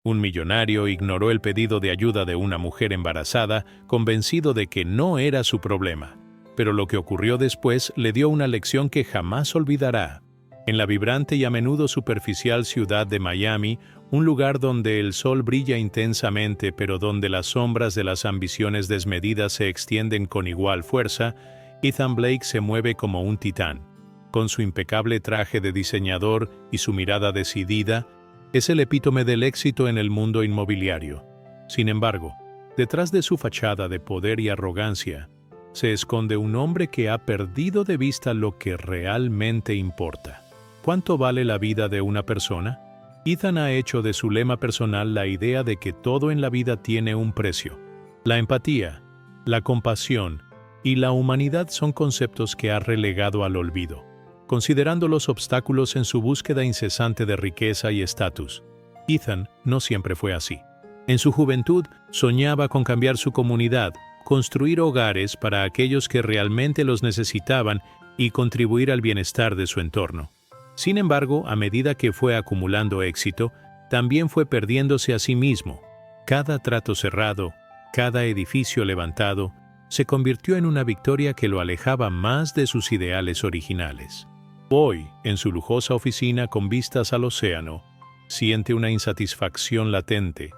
Un millonario ignoró el pedido de ayuda de una mujer embarazada, convencido de que no era su problema. Pero lo que ocurrió después le dio una lección que jamás olvidará. En la vibrante y a menudo superficial ciudad de Miami, un lugar donde el sol brilla intensamente pero donde las sombras de las ambiciones desmedidas se extienden con igual fuerza, Ethan Blake se mueve como un titán. Con su impecable traje de diseñador y su mirada decidida, es el epítome del éxito en el mundo inmobiliario. Sin embargo, detrás de su fachada de poder y arrogancia, se esconde un hombre que ha perdido de vista lo que realmente importa. ¿Cuánto vale la vida de una persona? Ethan ha hecho de su lema personal la idea de que todo en la vida tiene un precio. La empatía, la compasión y la humanidad son conceptos que ha relegado al olvido, considerando los obstáculos en su búsqueda incesante de riqueza y estatus. Ethan no siempre fue así. En su juventud soñaba con cambiar su comunidad, construir hogares para aquellos que realmente los necesitaban y contribuir al bienestar de su entorno. Sin embargo, a medida que fue acumulando éxito, también fue perdiéndose a sí mismo. Cada trato cerrado, cada edificio levantado, se convirtió en una victoria que lo alejaba más de sus ideales originales. Hoy, en su lujosa oficina con vistas al océano, siente una insatisfacción latente,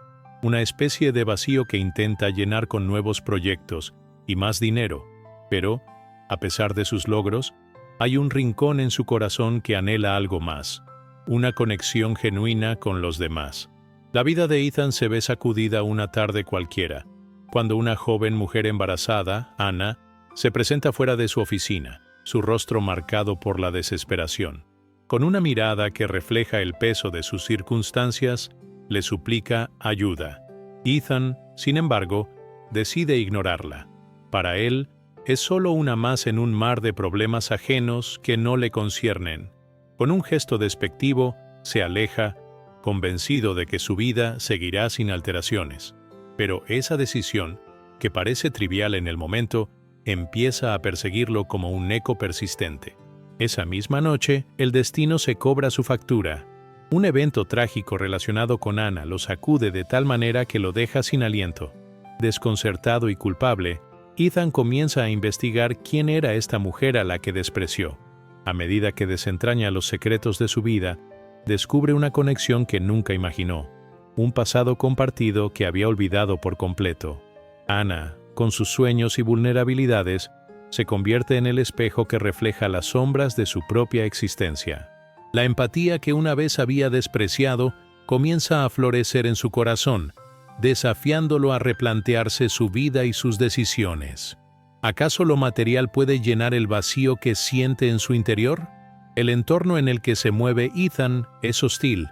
una especie de vacío que intenta llenar con nuevos proyectos y más dinero, pero, a pesar de sus logros, hay un rincón en su corazón que anhela algo más, una conexión genuina con los demás. La vida de Ethan se ve sacudida una tarde cualquiera, cuando una joven mujer embarazada, Anna, se presenta fuera de su oficina, su rostro marcado por la desesperación. Con una mirada que refleja el peso de sus circunstancias, le suplica ayuda. Ethan, sin embargo, decide ignorarla. Para él, es solo una más en un mar de problemas ajenos que no le conciernen. Con un gesto despectivo, se aleja, convencido de que su vida seguirá sin alteraciones. Pero esa decisión, que parece trivial en el momento, empieza a perseguirlo como un eco persistente. Esa misma noche, el destino se cobra su factura. Un evento trágico relacionado con Anna lo sacude de tal manera que lo deja sin aliento. Desconcertado y culpable, Ethan comienza a investigar quién era esta mujer a la que despreció. A medida que desentraña los secretos de su vida, descubre una conexión que nunca imaginó, un pasado compartido que había olvidado por completo. Anna, con sus sueños y vulnerabilidades, se convierte en el espejo que refleja las sombras de su propia existencia. La empatía que una vez había despreciado comienza a florecer en su corazón, desafiándolo a replantearse su vida y sus decisiones. ¿Acaso lo material puede llenar el vacío que siente en su interior? El entorno en el que se mueve Ethan es hostil,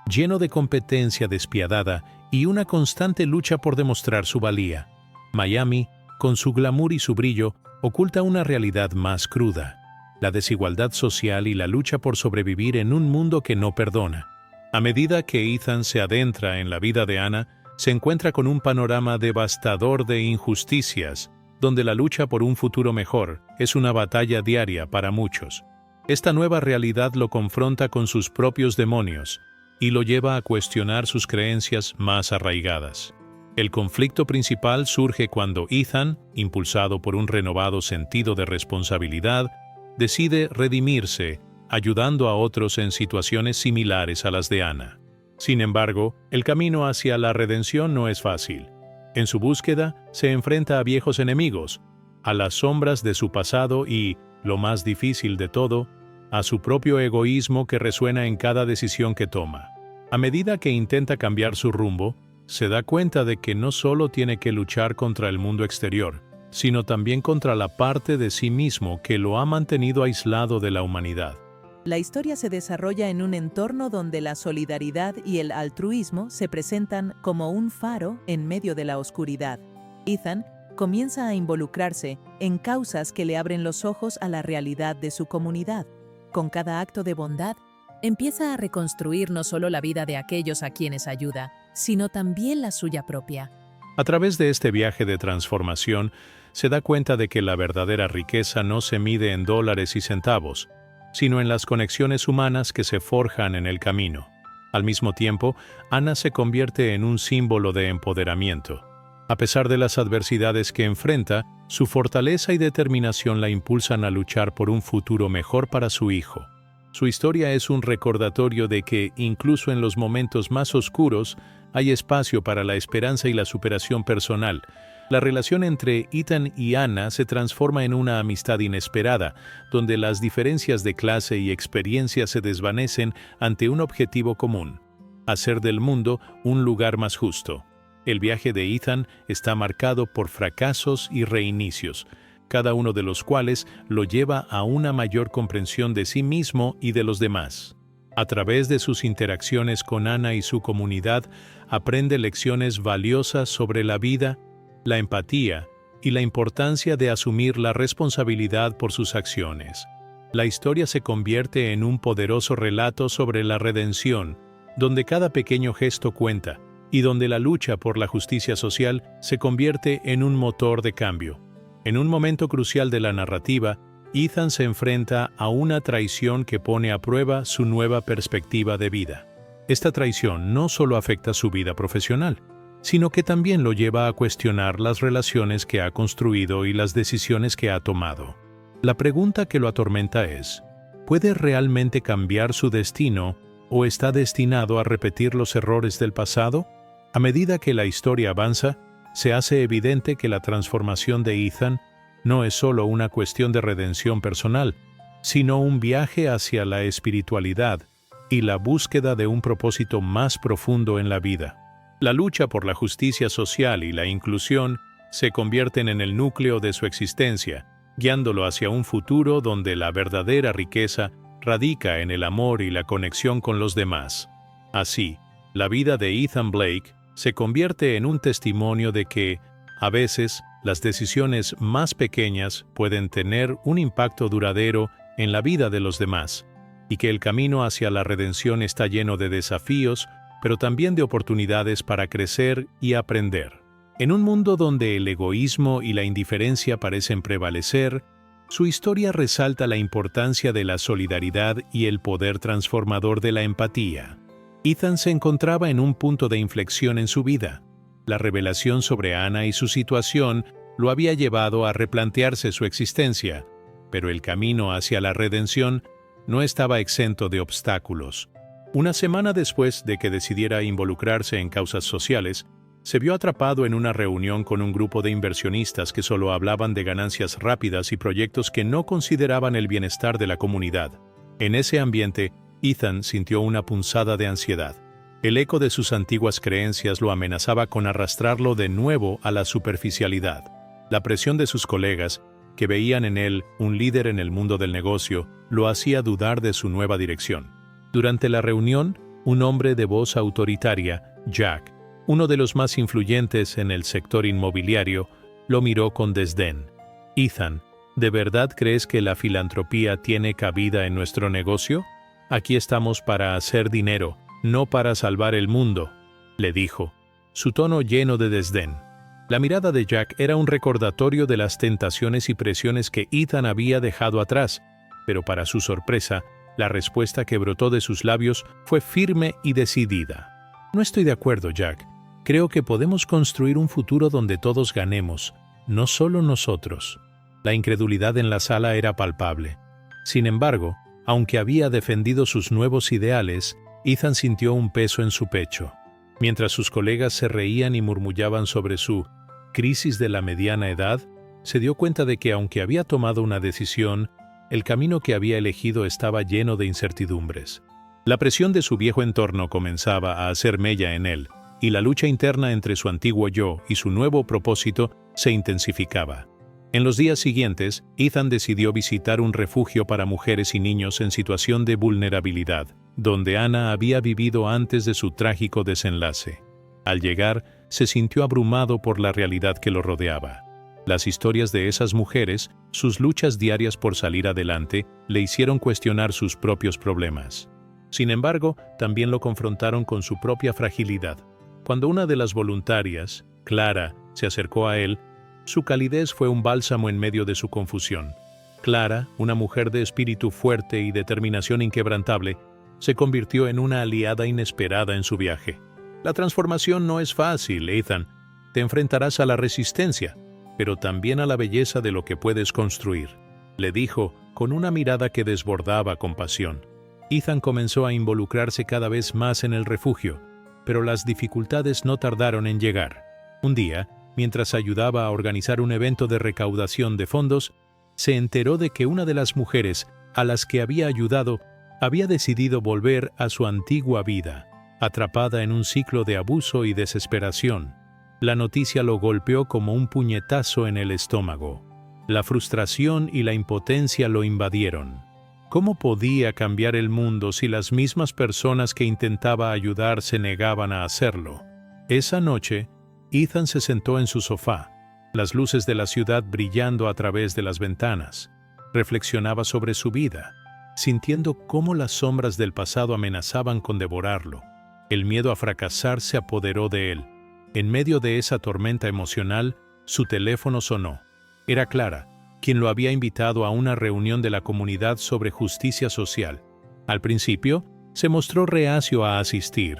lleno de competencia despiadada y una constante lucha por demostrar su valía. Miami, con su glamour y su brillo, oculta una realidad más cruda: la desigualdad social y la lucha por sobrevivir en un mundo que no perdona. A medida que Ethan se adentra en la vida de Anna, se encuentra con un panorama devastador de injusticias, donde la lucha por un futuro mejor es una batalla diaria para muchos. Esta nueva realidad lo confronta con sus propios demonios y lo lleva a cuestionar sus creencias más arraigadas. El conflicto principal surge cuando Ethan, impulsado por un renovado sentido de responsabilidad, decide redimirse, ayudando a otros en situaciones similares a las de Anna. Sin embargo, el camino hacia la redención no es fácil. En su búsqueda, se enfrenta a viejos enemigos, a las sombras de su pasado y, lo más difícil de todo, a su propio egoísmo que resuena en cada decisión que toma. A medida que intenta cambiar su rumbo, se da cuenta de que no solo tiene que luchar contra el mundo exterior, sino también contra la parte de sí mismo que lo ha mantenido aislado de la humanidad. La historia se desarrolla en un entorno donde la solidaridad y el altruismo se presentan como un faro en medio de la oscuridad. Ethan comienza a involucrarse en causas que le abren los ojos a la realidad de su comunidad. Con cada acto de bondad, empieza a reconstruir no solo la vida de aquellos a quienes ayuda, sino también la suya propia. A través de este viaje de transformación, se da cuenta de que la verdadera riqueza no se mide en dólares y centavos, sino en las conexiones humanas que se forjan en el camino. Al mismo tiempo, Anna se convierte en un símbolo de empoderamiento. A pesar de las adversidades que enfrenta, su fortaleza y determinación la impulsan a luchar por un futuro mejor para su hijo. Su historia es un recordatorio de que, incluso en los momentos más oscuros, hay espacio para la esperanza y la superación personal. La relación entre Ethan y Anna se transforma en una amistad inesperada, donde las diferencias de clase y experiencia se desvanecen ante un objetivo común: hacer del mundo un lugar más justo. El viaje de Ethan está marcado por fracasos y reinicios, cada uno de los cuales lo lleva a una mayor comprensión de sí mismo y de los demás. A través de sus interacciones con Anna y su comunidad, aprende lecciones valiosas sobre la vida, la empatía y la importancia de asumir la responsabilidad por sus acciones. La historia se convierte en un poderoso relato sobre la redención, donde cada pequeño gesto cuenta, y donde la lucha por la justicia social se convierte en un motor de cambio. En un momento crucial de la narrativa, Ethan se enfrenta a una traición que pone a prueba su nueva perspectiva de vida. Esta traición no solo afecta su vida profesional, sino que también lo lleva a cuestionar las relaciones que ha construido y las decisiones que ha tomado. La pregunta que lo atormenta es: ¿puede realmente cambiar su destino o está destinado a repetir los errores del pasado? A medida que la historia avanza, se hace evidente que la transformación de Ethan no es solo una cuestión de redención personal, sino un viaje hacia la espiritualidad y la búsqueda de un propósito más profundo en la vida. La lucha por la justicia social y la inclusión se convierten en el núcleo de su existencia, guiándolo hacia un futuro donde la verdadera riqueza radica en el amor y la conexión con los demás. Así, la vida de Ethan Blake se convierte en un testimonio de que, a veces, las decisiones más pequeñas pueden tener un impacto duradero en la vida de los demás, y que el camino hacia la redención está lleno de desafíos, pero también de oportunidades para crecer y aprender. En un mundo donde el egoísmo y la indiferencia parecen prevalecer, su historia resalta la importancia de la solidaridad y el poder transformador de la empatía. Ethan se encontraba en un punto de inflexión en su vida. La revelación sobre Anna y su situación lo había llevado a replantearse su existencia, pero el camino hacia la redención no estaba exento de obstáculos. Una semana después de que decidiera involucrarse en causas sociales, se vio atrapado en una reunión con un grupo de inversionistas que solo hablaban de ganancias rápidas y proyectos que no consideraban el bienestar de la comunidad. En ese ambiente, Ethan sintió una punzada de ansiedad. El eco de sus antiguas creencias lo amenazaba con arrastrarlo de nuevo a la superficialidad. La presión de sus colegas, que veían en él un líder en el mundo del negocio, lo hacía dudar de su nueva dirección. Durante la reunión, un hombre de voz autoritaria, Jack, uno de los más influyentes en el sector inmobiliario, lo miró con desdén. «Ethan, ¿de verdad crees que la filantropía tiene cabida en nuestro negocio? Aquí estamos para hacer dinero, no para salvar el mundo», le dijo, su tono lleno de desdén. La mirada de Jack era un recordatorio de las tentaciones y presiones que Ethan había dejado atrás, pero para su sorpresa, la respuesta que brotó de sus labios fue firme y decidida. «No estoy de acuerdo, Jack. Creo que podemos construir un futuro donde todos ganemos, no solo nosotros». La incredulidad en la sala era palpable. Sin embargo, aunque había defendido sus nuevos ideales, Ethan sintió un peso en su pecho. Mientras sus colegas se reían y murmullaban sobre su crisis de la mediana edad, se dio cuenta de que aunque había tomado una decisión, el camino que había elegido estaba lleno de incertidumbres. La presión de su viejo entorno comenzaba a hacer mella en él, y la lucha interna entre su antiguo yo y su nuevo propósito se intensificaba. En los días siguientes, Ethan decidió visitar un refugio para mujeres y niños en situación de vulnerabilidad, donde Anna había vivido antes de su trágico desenlace. Al llegar, se sintió abrumado por la realidad que lo rodeaba. Las historias de esas mujeres, sus luchas diarias por salir adelante, le hicieron cuestionar sus propios problemas. Sin embargo, también lo confrontaron con su propia fragilidad. Cuando una de las voluntarias, Clara, se acercó a él, su calidez fue un bálsamo en medio de su confusión. Clara, una mujer de espíritu fuerte y determinación inquebrantable, se convirtió en una aliada inesperada en su viaje. La transformación no es fácil, Ethan. Te enfrentarás a la resistencia, pero también a la belleza de lo que puedes construir, le dijo con una mirada que desbordaba compasión. Ethan comenzó a involucrarse cada vez más en el refugio, pero las dificultades no tardaron en llegar. Un día, mientras ayudaba a organizar un evento de recaudación de fondos, se enteró de que una de las mujeres a las que había ayudado había decidido volver a su antigua vida, atrapada en un ciclo de abuso y desesperación. La noticia lo golpeó como un puñetazo en el estómago. La frustración y la impotencia lo invadieron. ¿Cómo podía cambiar el mundo si las mismas personas que intentaba ayudar se negaban a hacerlo? Esa noche, Ethan se sentó en su sofá, las luces de la ciudad brillando a través de las ventanas. Reflexionaba sobre su vida, sintiendo cómo las sombras del pasado amenazaban con devorarlo. El miedo a fracasar se apoderó de él. En medio de esa tormenta emocional, su teléfono sonó. Era Clara, quien lo había invitado a una reunión de la comunidad sobre justicia social. Al principio, se mostró reacio a asistir,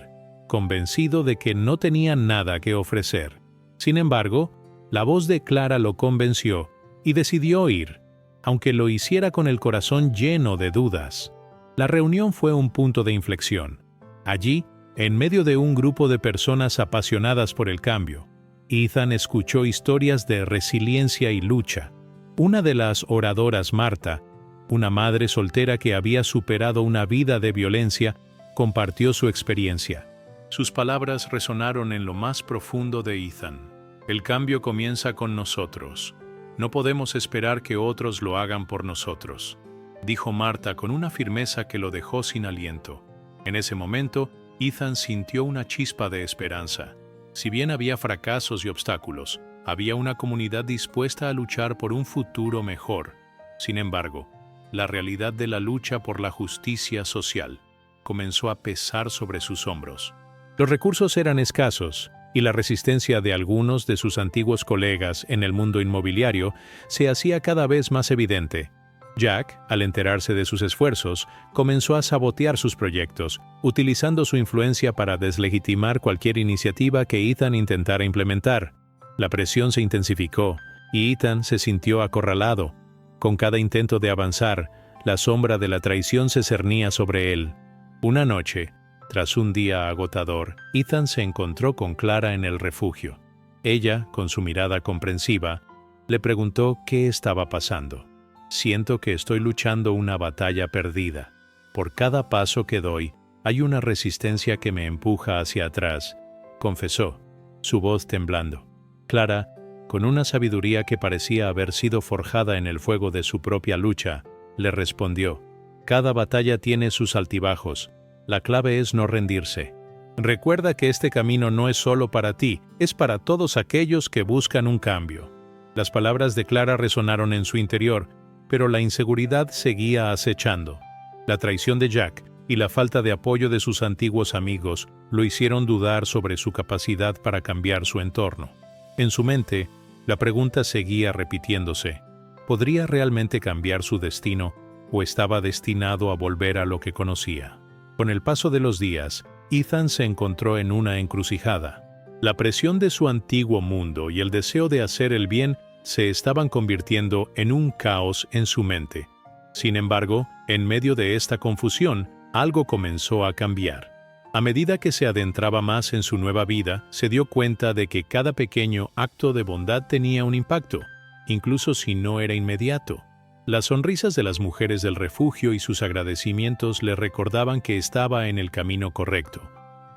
convencido de que no tenía nada que ofrecer. Sin embargo, la voz de Clara lo convenció y decidió ir, aunque lo hiciera con el corazón lleno de dudas. La reunión fue un punto de inflexión. Allí, en medio de un grupo de personas apasionadas por el cambio, Ethan escuchó historias de resiliencia y lucha. Una de las oradoras, Marta, una madre soltera que había superado una vida de violencia, compartió su experiencia. Sus palabras resonaron en lo más profundo de Ethan. El cambio comienza con nosotros. No podemos esperar que otros lo hagan por nosotros, dijo Marta con una firmeza que lo dejó sin aliento. En ese momento, Ethan sintió una chispa de esperanza. Si bien había fracasos y obstáculos, había una comunidad dispuesta a luchar por un futuro mejor. Sin embargo, la realidad de la lucha por la justicia social comenzó a pesar sobre sus hombros. Los recursos eran escasos, y la resistencia de algunos de sus antiguos colegas en el mundo inmobiliario se hacía cada vez más evidente. Jack, al enterarse de sus esfuerzos, comenzó a sabotear sus proyectos, utilizando su influencia para deslegitimar cualquier iniciativa que Ethan intentara implementar. La presión se intensificó, y Ethan se sintió acorralado. Con cada intento de avanzar, la sombra de la traición se cernía sobre él. Una noche, tras un día agotador, Ethan se encontró con Clara en el refugio. Ella, con su mirada comprensiva, le preguntó qué estaba pasando. Siento que estoy luchando una batalla perdida. Por cada paso que doy, hay una resistencia que me empuja hacia atrás, confesó, su voz temblando. Clara, con una sabiduría que parecía haber sido forjada en el fuego de su propia lucha, le respondió: cada batalla tiene sus altibajos. La clave es no rendirse. Recuerda que este camino no es solo para ti, es para todos aquellos que buscan un cambio. Las palabras de Clara resonaron en su interior, pero la inseguridad seguía acechando. La traición de Jack y la falta de apoyo de sus antiguos amigos lo hicieron dudar sobre su capacidad para cambiar su entorno. En su mente, la pregunta seguía repitiéndose: ¿podría realmente cambiar su destino o estaba destinado a volver a lo que conocía? Con el paso de los días, Ethan se encontró en una encrucijada. La presión de su antiguo mundo y el deseo de hacer el bien se estaban convirtiendo en un caos en su mente. Sin embargo, en medio de esta confusión, algo comenzó a cambiar. A medida que se adentraba más en su nueva vida, se dio cuenta de que cada pequeño acto de bondad tenía un impacto, incluso si no era inmediato. Las sonrisas de las mujeres del refugio y sus agradecimientos le recordaban que estaba en el camino correcto,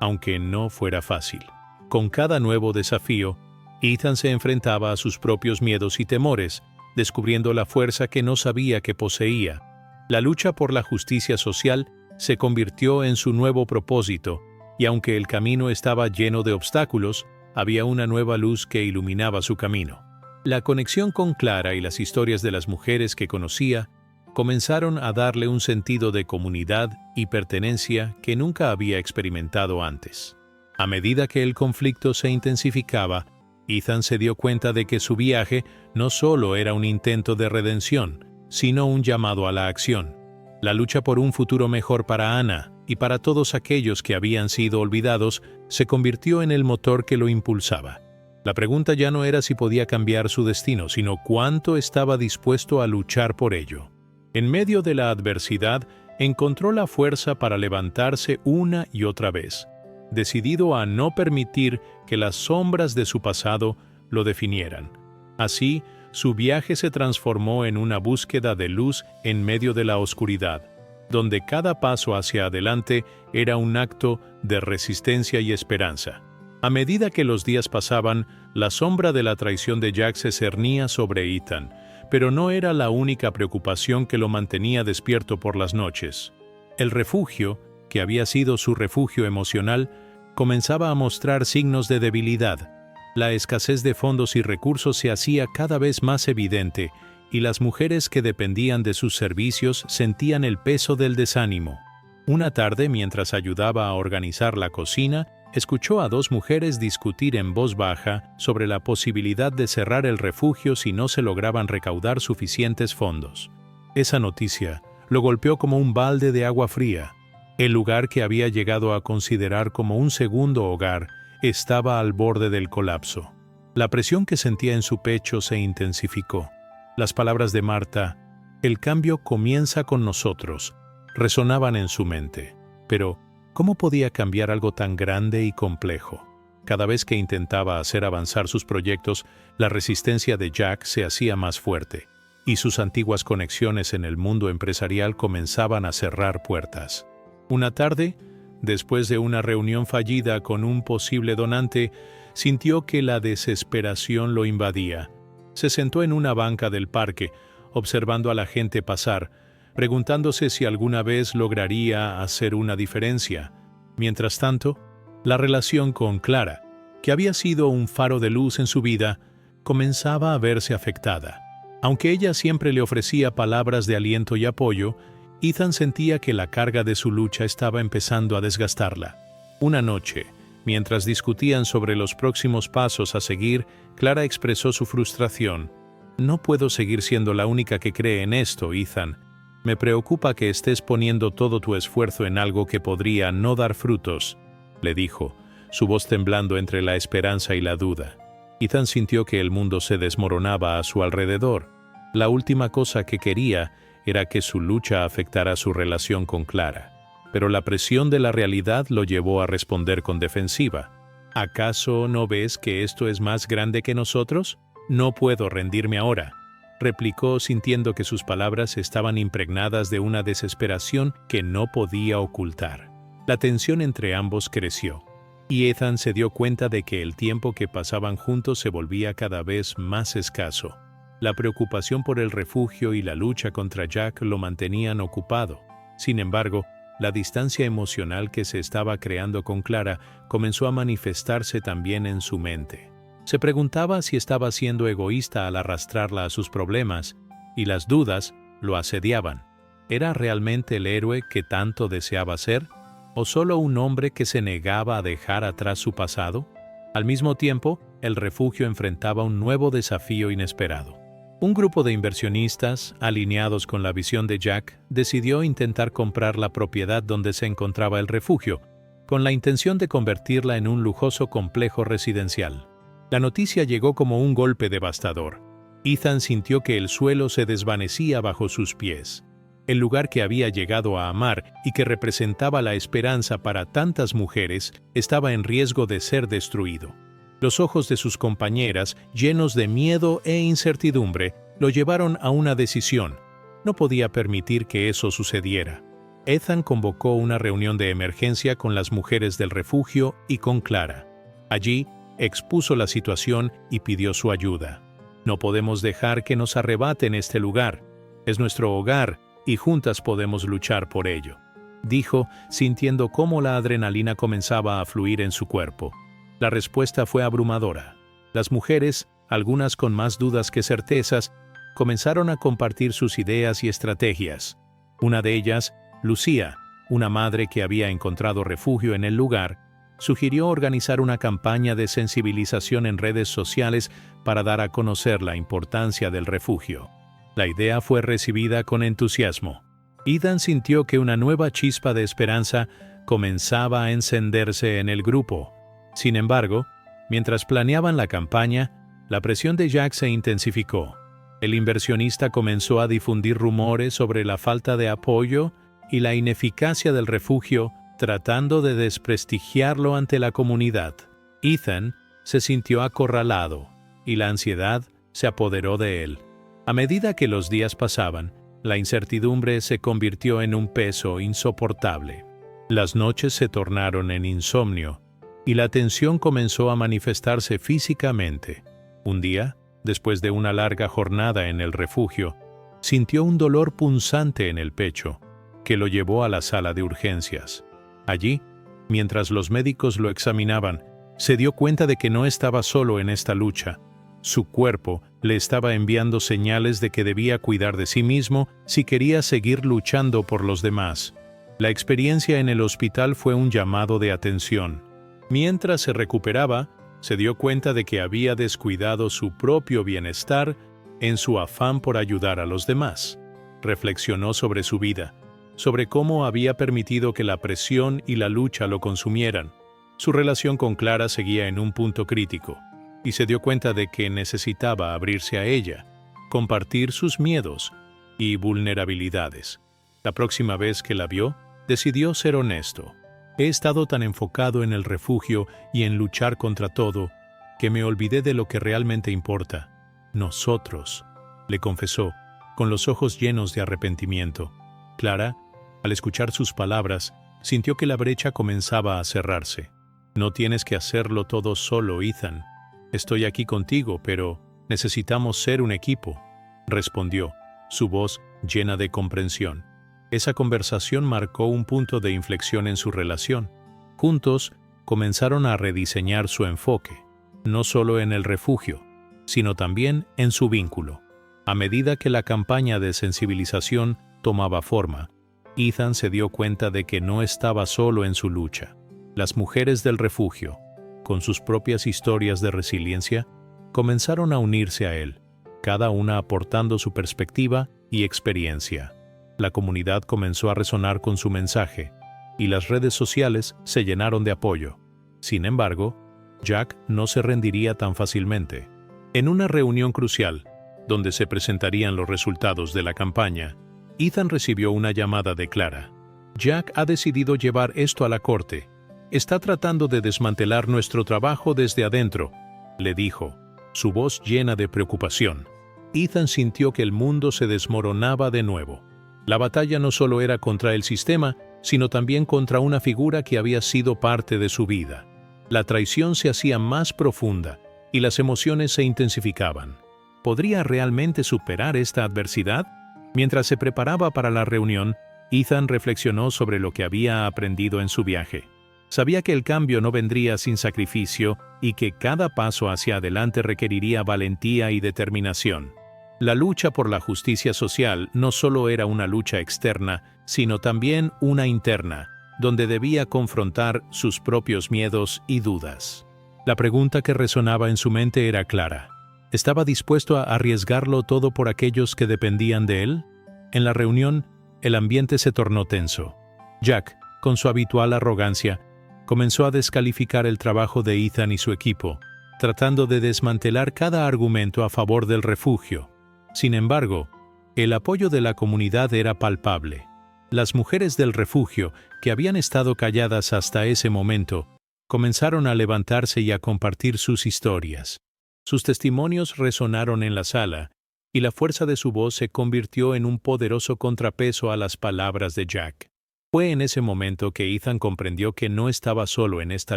aunque no fuera fácil. Con cada nuevo desafío, Ethan se enfrentaba a sus propios miedos y temores, descubriendo la fuerza que no sabía que poseía. La lucha por la justicia social se convirtió en su nuevo propósito, y aunque el camino estaba lleno de obstáculos, había una nueva luz que iluminaba su camino. La conexión con Clara y las historias de las mujeres que conocía comenzaron a darle un sentido de comunidad y pertenencia que nunca había experimentado antes. A medida que el conflicto se intensificaba, Ethan se dio cuenta de que su viaje no solo era un intento de redención, sino un llamado a la acción. La lucha por un futuro mejor para Anna, y para todos aquellos que habían sido olvidados, se convirtió en el motor que lo impulsaba. La pregunta ya no era si podía cambiar su destino, sino cuánto estaba dispuesto a luchar por ello. En medio de la adversidad, encontró la fuerza para levantarse una y otra vez, decidido a no permitir que las sombras de su pasado lo definieran. Así, su viaje se transformó en una búsqueda de luz en medio de la oscuridad, donde cada paso hacia adelante era un acto de resistencia y esperanza. A medida que los días pasaban, la sombra de la traición de Jack se cernía sobre Ethan, pero no era la única preocupación que lo mantenía despierto por las noches. El refugio, que había sido su refugio emocional, comenzaba a mostrar signos de debilidad. La escasez de fondos y recursos se hacía cada vez más evidente, y las mujeres que dependían de sus servicios sentían el peso del desánimo. Una tarde, mientras ayudaba a organizar la cocina, escuchó a dos mujeres discutir en voz baja sobre la posibilidad de cerrar el refugio si no se lograban recaudar suficientes fondos. Esa noticia lo golpeó como un balde de agua fría. El lugar que había llegado a considerar como un segundo hogar estaba al borde del colapso. La presión que sentía en su pecho se intensificó. Las palabras de Marta, "El cambio comienza con nosotros", resonaban en su mente. Pero, ¿cómo podía cambiar algo tan grande y complejo? Cada vez que intentaba hacer avanzar sus proyectos, la resistencia de Jack se hacía más fuerte, y sus antiguas conexiones en el mundo empresarial comenzaban a cerrar puertas. Una tarde, después de una reunión fallida con un posible donante, sintió que la desesperación lo invadía. Se sentó en una banca del parque, observando a la gente pasar, preguntándose si alguna vez lograría hacer una diferencia. Mientras tanto, la relación con Clara, que había sido un faro de luz en su vida, comenzaba a verse afectada. Aunque ella siempre le ofrecía palabras de aliento y apoyo, Ethan sentía que la carga de su lucha estaba empezando a desgastarla. Una noche, mientras discutían sobre los próximos pasos a seguir, Clara expresó su frustración. «No puedo seguir siendo la única que cree en esto, Ethan. Me preocupa que estés poniendo todo tu esfuerzo en algo que podría no dar frutos», le dijo, su voz temblando entre la esperanza y la duda. Ethan sintió que el mundo se desmoronaba a su alrededor. La última cosa que quería era que su lucha afectara su relación con Clara. Pero la presión de la realidad lo llevó a responder con defensiva. «¿Acaso no ves que esto es más grande que nosotros? No puedo rendirme ahora», replicó, sintiendo que sus palabras estaban impregnadas de una desesperación que no podía ocultar. La tensión entre ambos creció, y Ethan se dio cuenta de que el tiempo que pasaban juntos se volvía cada vez más escaso. La preocupación por el refugio y la lucha contra Jack lo mantenían ocupado. Sin embargo, la distancia emocional que se estaba creando con Clara comenzó a manifestarse también en su mente. Se preguntaba si estaba siendo egoísta al arrastrarla a sus problemas, y las dudas lo asediaban. ¿Era realmente el héroe que tanto deseaba ser? ¿O solo un hombre que se negaba a dejar atrás su pasado? Al mismo tiempo, el refugio enfrentaba un nuevo desafío inesperado. Un grupo de inversionistas, alineados con la visión de Jack, decidió intentar comprar la propiedad donde se encontraba el refugio, con la intención de convertirla en un lujoso complejo residencial. La noticia llegó como un golpe devastador. Ethan sintió que el suelo se desvanecía bajo sus pies. El lugar que había llegado a amar y que representaba la esperanza para tantas mujeres estaba en riesgo de ser destruido. Los ojos de sus compañeras, llenos de miedo e incertidumbre, lo llevaron a una decisión. No podía permitir que eso sucediera. Ethan convocó una reunión de emergencia con las mujeres del refugio y con Clara. Allí, expuso la situación y pidió su ayuda. «No podemos dejar que nos arrebaten este lugar. Es nuestro hogar y juntas podemos luchar por ello», dijo, sintiendo cómo la adrenalina comenzaba a fluir en su cuerpo. La respuesta fue abrumadora. Las mujeres, algunas con más dudas que certezas, comenzaron a compartir sus ideas y estrategias. Una de ellas, Lucía, una madre que había encontrado refugio en el lugar, sugirió organizar una campaña de sensibilización en redes sociales para dar a conocer la importancia del refugio. La idea fue recibida con entusiasmo. Ethan sintió que una nueva chispa de esperanza comenzaba a encenderse en el grupo. Sin embargo, mientras planeaban la campaña, la presión de Jack se intensificó. El inversionista comenzó a difundir rumores sobre la falta de apoyo y la ineficacia del refugio, tratando de desprestigiarlo ante la comunidad. Ethan se sintió acorralado y la ansiedad se apoderó de él. A medida que los días pasaban, la incertidumbre se convirtió en un peso insoportable. Las noches se tornaron en insomnio y la tensión comenzó a manifestarse físicamente. Un día, después de una larga jornada en el refugio, sintió un dolor punzante en el pecho, que lo llevó a la sala de urgencias. Allí, mientras los médicos lo examinaban, se dio cuenta de que no estaba solo en esta lucha. Su cuerpo le estaba enviando señales de que debía cuidar de sí mismo si quería seguir luchando por los demás. La experiencia en el hospital fue un llamado de atención. Mientras se recuperaba, se dio cuenta de que había descuidado su propio bienestar en su afán por ayudar a los demás. Reflexionó sobre su vida, sobre cómo había permitido que la presión y la lucha lo consumieran. Su relación con Clara seguía en un punto crítico, y se dio cuenta de que necesitaba abrirse a ella, compartir sus miedos y vulnerabilidades. La próxima vez que la vio, decidió ser honesto. He estado tan enfocado en el refugio y en luchar contra todo, que me olvidé de lo que realmente importa. Nosotros, le confesó, con los ojos llenos de arrepentimiento. Clara, al escuchar sus palabras, sintió que la brecha comenzaba a cerrarse. No tienes que hacerlo todo solo, Ethan. Estoy aquí contigo, pero necesitamos ser un equipo, respondió, su voz llena de comprensión. Esa conversación marcó un punto de inflexión en su relación. Juntos, comenzaron a rediseñar su enfoque, no solo en el refugio, sino también en su vínculo. A medida que la campaña de sensibilización tomaba forma, Ethan se dio cuenta de que no estaba solo en su lucha. Las mujeres del refugio, con sus propias historias de resiliencia, comenzaron a unirse a él, cada una aportando su perspectiva y experiencia. La comunidad comenzó a resonar con su mensaje, y las redes sociales se llenaron de apoyo. Sin embargo, Jack no se rendiría tan fácilmente. En una reunión crucial, donde se presentarían los resultados de la campaña, Ethan recibió una llamada de Clara. Jack ha decidido llevar esto a la corte. Está tratando de desmantelar nuestro trabajo desde adentro, le dijo, su voz llena de preocupación. Ethan sintió que el mundo se desmoronaba de nuevo. La batalla no solo era contra el sistema, sino también contra una figura que había sido parte de su vida. La traición se hacía más profunda y las emociones se intensificaban. ¿Podría realmente superar esta adversidad? Mientras se preparaba para la reunión, Ethan reflexionó sobre lo que había aprendido en su viaje. Sabía que el cambio no vendría sin sacrificio y que cada paso hacia adelante requeriría valentía y determinación. La lucha por la justicia social no solo era una lucha externa, sino también una interna, donde debía confrontar sus propios miedos y dudas. La pregunta que resonaba en su mente era clara. ¿Estaba dispuesto a arriesgarlo todo por aquellos que dependían de él? En la reunión, el ambiente se tornó tenso. Jack, con su habitual arrogancia, comenzó a descalificar el trabajo de Ethan y su equipo, tratando de desmantelar cada argumento a favor del refugio. Sin embargo, el apoyo de la comunidad era palpable. Las mujeres del refugio, que habían estado calladas hasta ese momento, comenzaron a levantarse y a compartir sus historias. Sus testimonios resonaron en la sala, y la fuerza de su voz se convirtió en un poderoso contrapeso a las palabras de Jack. Fue en ese momento que Ethan comprendió que no estaba solo en esta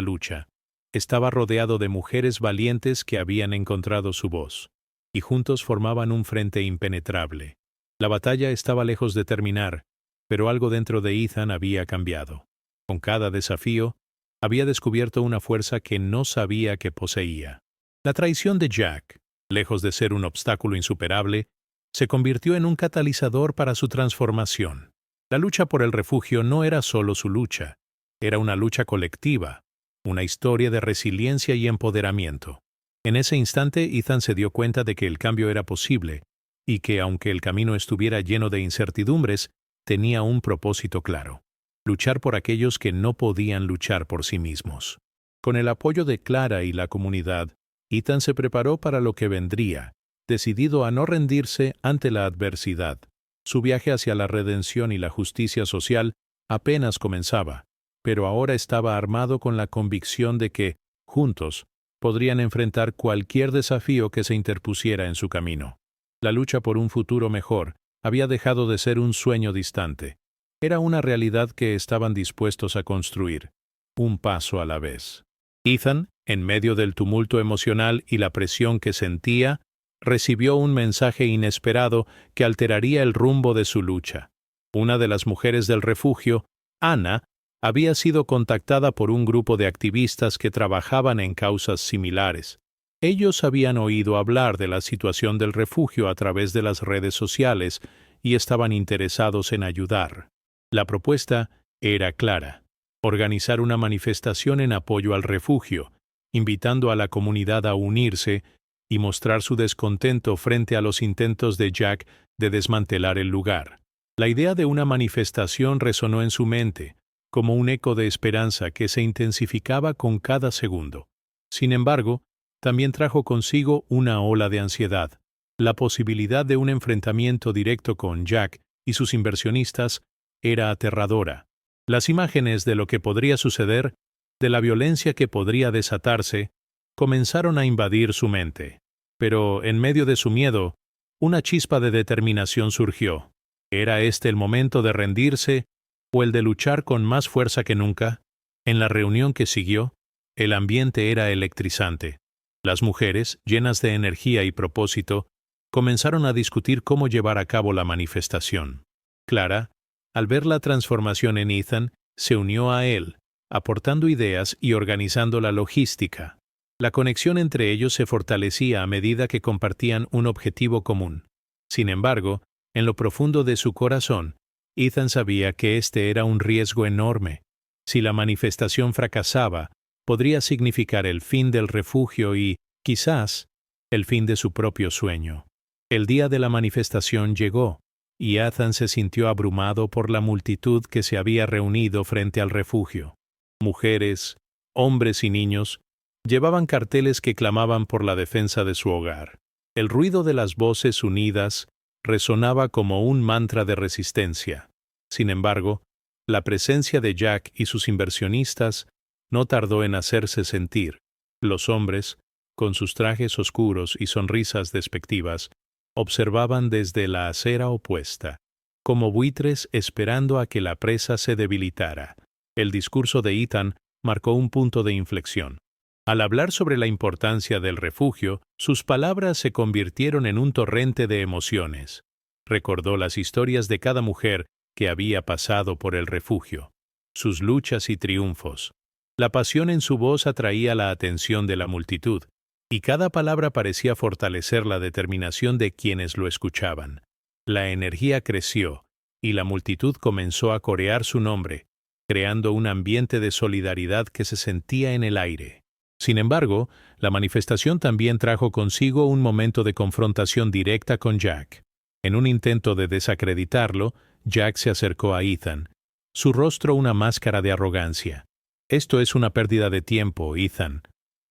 lucha. Estaba rodeado de mujeres valientes que habían encontrado su voz, y juntos formaban un frente impenetrable. La batalla estaba lejos de terminar, pero algo dentro de Ethan había cambiado. Con cada desafío, había descubierto una fuerza que no sabía que poseía. La traición de Jack, lejos de ser un obstáculo insuperable, se convirtió en un catalizador para su transformación. La lucha por el refugio no era solo su lucha, era una lucha colectiva, una historia de resiliencia y empoderamiento. En ese instante, Ethan se dio cuenta de que el cambio era posible y que, aunque el camino estuviera lleno de incertidumbres, tenía un propósito claro: luchar por aquellos que no podían luchar por sí mismos. Con el apoyo de Clara y la comunidad, Ethan se preparó para lo que vendría, decidido a no rendirse ante la adversidad. Su viaje hacia la redención y la justicia social apenas comenzaba, pero ahora estaba armado con la convicción de que, juntos, podrían enfrentar cualquier desafío que se interpusiera en su camino. La lucha por un futuro mejor había dejado de ser un sueño distante. Era una realidad que estaban dispuestos a construir, un paso a la vez. Ethan, en medio del tumulto emocional y la presión que sentía, recibió un mensaje inesperado que alteraría el rumbo de su lucha. Una de las mujeres del refugio, Anna, había sido contactada por un grupo de activistas que trabajaban en causas similares. Ellos habían oído hablar de la situación del refugio a través de las redes sociales y estaban interesados en ayudar. La propuesta era clara: organizar una manifestación en apoyo al refugio, invitando a la comunidad a unirse y mostrar su descontento frente a los intentos de Jack de desmantelar el lugar. La idea de una manifestación resonó en su mente, como un eco de esperanza que se intensificaba con cada segundo. Sin embargo, también trajo consigo una ola de ansiedad. La posibilidad de un enfrentamiento directo con Jack y sus inversionistas era aterradora. Las imágenes de lo que podría suceder, de la violencia que podría desatarse, comenzaron a invadir su mente. Pero, en medio de su miedo, una chispa de determinación surgió. ¿Era este el momento de rendirse o el de luchar con más fuerza que nunca? En la reunión que siguió, el ambiente era electrizante. Las mujeres, llenas de energía y propósito, comenzaron a discutir cómo llevar a cabo la manifestación. Clara, al ver la transformación en Ethan, se unió a él, aportando ideas y organizando la logística. La conexión entre ellos se fortalecía a medida que compartían un objetivo común. Sin embargo, en lo profundo de su corazón, Ethan sabía que este era un riesgo enorme. Si la manifestación fracasaba, podría significar el fin del refugio y, quizás, el fin de su propio sueño. El día de la manifestación llegó, y Ethan se sintió abrumado por la multitud que se había reunido frente al refugio. Mujeres, hombres y niños llevaban carteles que clamaban por la defensa de su hogar. El ruido de las voces unidas resonaba como un mantra de resistencia. Sin embargo, la presencia de Jack y sus inversionistas no tardó en hacerse sentir. Los hombres, con sus trajes oscuros y sonrisas despectivas, observaban desde la acera opuesta, como buitres esperando a que la presa se debilitara. El discurso de Ethan marcó un punto de inflexión. Al hablar sobre la importancia del refugio, sus palabras se convirtieron en un torrente de emociones. Recordó las historias de cada mujer que había pasado por el refugio, sus luchas y triunfos. La pasión en su voz atraía la atención de la multitud, y cada palabra parecía fortalecer la determinación de quienes lo escuchaban. La energía creció, y la multitud comenzó a corear su nombre, creando un ambiente de solidaridad que se sentía en el aire. Sin embargo, la manifestación también trajo consigo un momento de confrontación directa con Jack. En un intento de desacreditarlo, Jack se acercó a Ethan, su rostro una máscara de arrogancia. «Esto es una pérdida de tiempo, Ethan.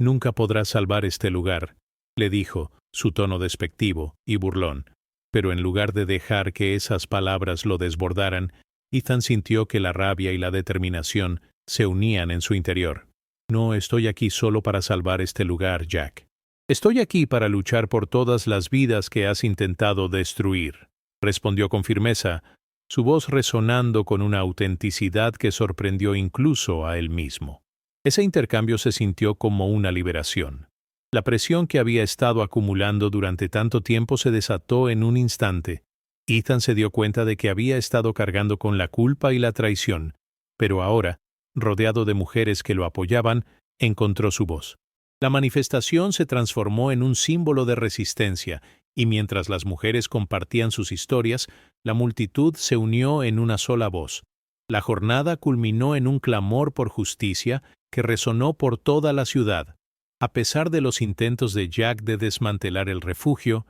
Nunca podrás salvar este lugar», le dijo, su tono despectivo y burlón. Pero en lugar de dejar que esas palabras lo desbordaran, Ethan sintió que la rabia y la determinación se unían en su interior. «No estoy aquí solo para salvar este lugar, Jack. Estoy aquí para luchar por todas las vidas que has intentado destruir», respondió con firmeza, su voz resonando con una autenticidad que sorprendió incluso a él mismo. Ese intercambio se sintió como una liberación. La presión que había estado acumulando durante tanto tiempo se desató en un instante. Ethan se dio cuenta de que había estado cargando con la culpa y la traición, pero ahora, rodeado de mujeres que lo apoyaban, encontró su voz. La manifestación se transformó en un símbolo de resistencia, y mientras las mujeres compartían sus historias, la multitud se unió en una sola voz. La jornada culminó en un clamor por justicia que resonó por toda la ciudad. A pesar de los intentos de Jack de desmantelar el refugio,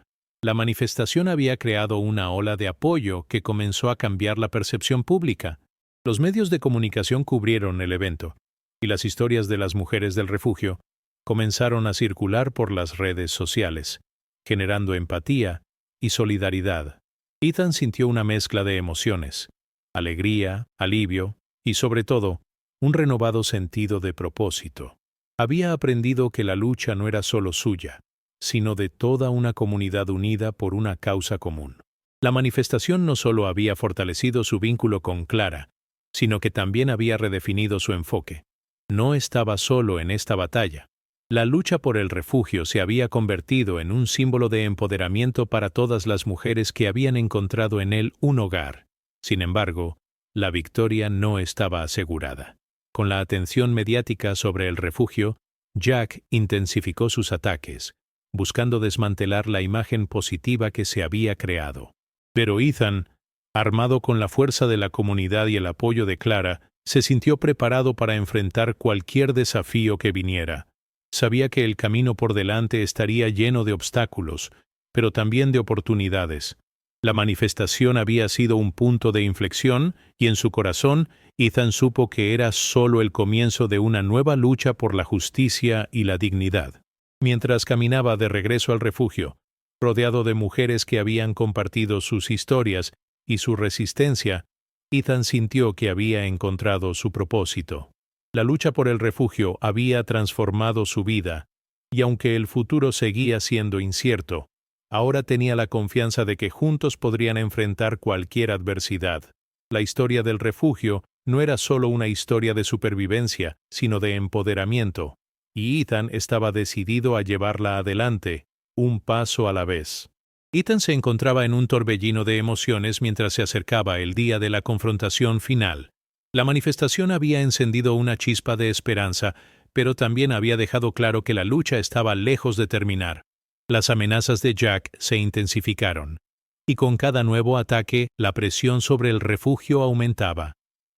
La manifestación había creado una ola de apoyo que comenzó a cambiar la percepción pública. Los medios de comunicación cubrieron el evento, y las historias de las mujeres del refugio comenzaron a circular por las redes sociales, generando empatía y solidaridad. Ethan sintió una mezcla de emociones: alegría, alivio y, sobre todo, un renovado sentido de propósito. Había aprendido que la lucha no era solo suya, sino de toda una comunidad unida por una causa común. La manifestación no solo había fortalecido su vínculo con Clara, sino que también había redefinido su enfoque. No estaba solo en esta batalla. La lucha por el refugio se había convertido en un símbolo de empoderamiento para todas las mujeres que habían encontrado en él un hogar. Sin embargo, la victoria no estaba asegurada. Con la atención mediática sobre el refugio, Jack intensificó sus ataques, buscando desmantelar la imagen positiva que se había creado. Pero Ethan, armado con la fuerza de la comunidad y el apoyo de Clara, se sintió preparado para enfrentar cualquier desafío que viniera. Sabía que el camino por delante estaría lleno de obstáculos, pero también de oportunidades. La manifestación había sido un punto de inflexión, y en su corazón, Ethan supo que era solo el comienzo de una nueva lucha por la justicia y la dignidad. Mientras caminaba de regreso al refugio, rodeado de mujeres que habían compartido sus historias y su resistencia, Ethan sintió que había encontrado su propósito. La lucha por el refugio había transformado su vida, y aunque el futuro seguía siendo incierto, ahora tenía la confianza de que juntos podrían enfrentar cualquier adversidad. La historia del refugio no era solo una historia de supervivencia, sino de empoderamiento, y Ethan estaba decidido a llevarla adelante, un paso a la vez. Ethan se encontraba en un torbellino de emociones mientras se acercaba el día de la confrontación final. La manifestación había encendido una chispa de esperanza, pero también había dejado claro que la lucha estaba lejos de terminar. Las amenazas de Jack se intensificaron, y con cada nuevo ataque, la presión sobre el refugio aumentaba.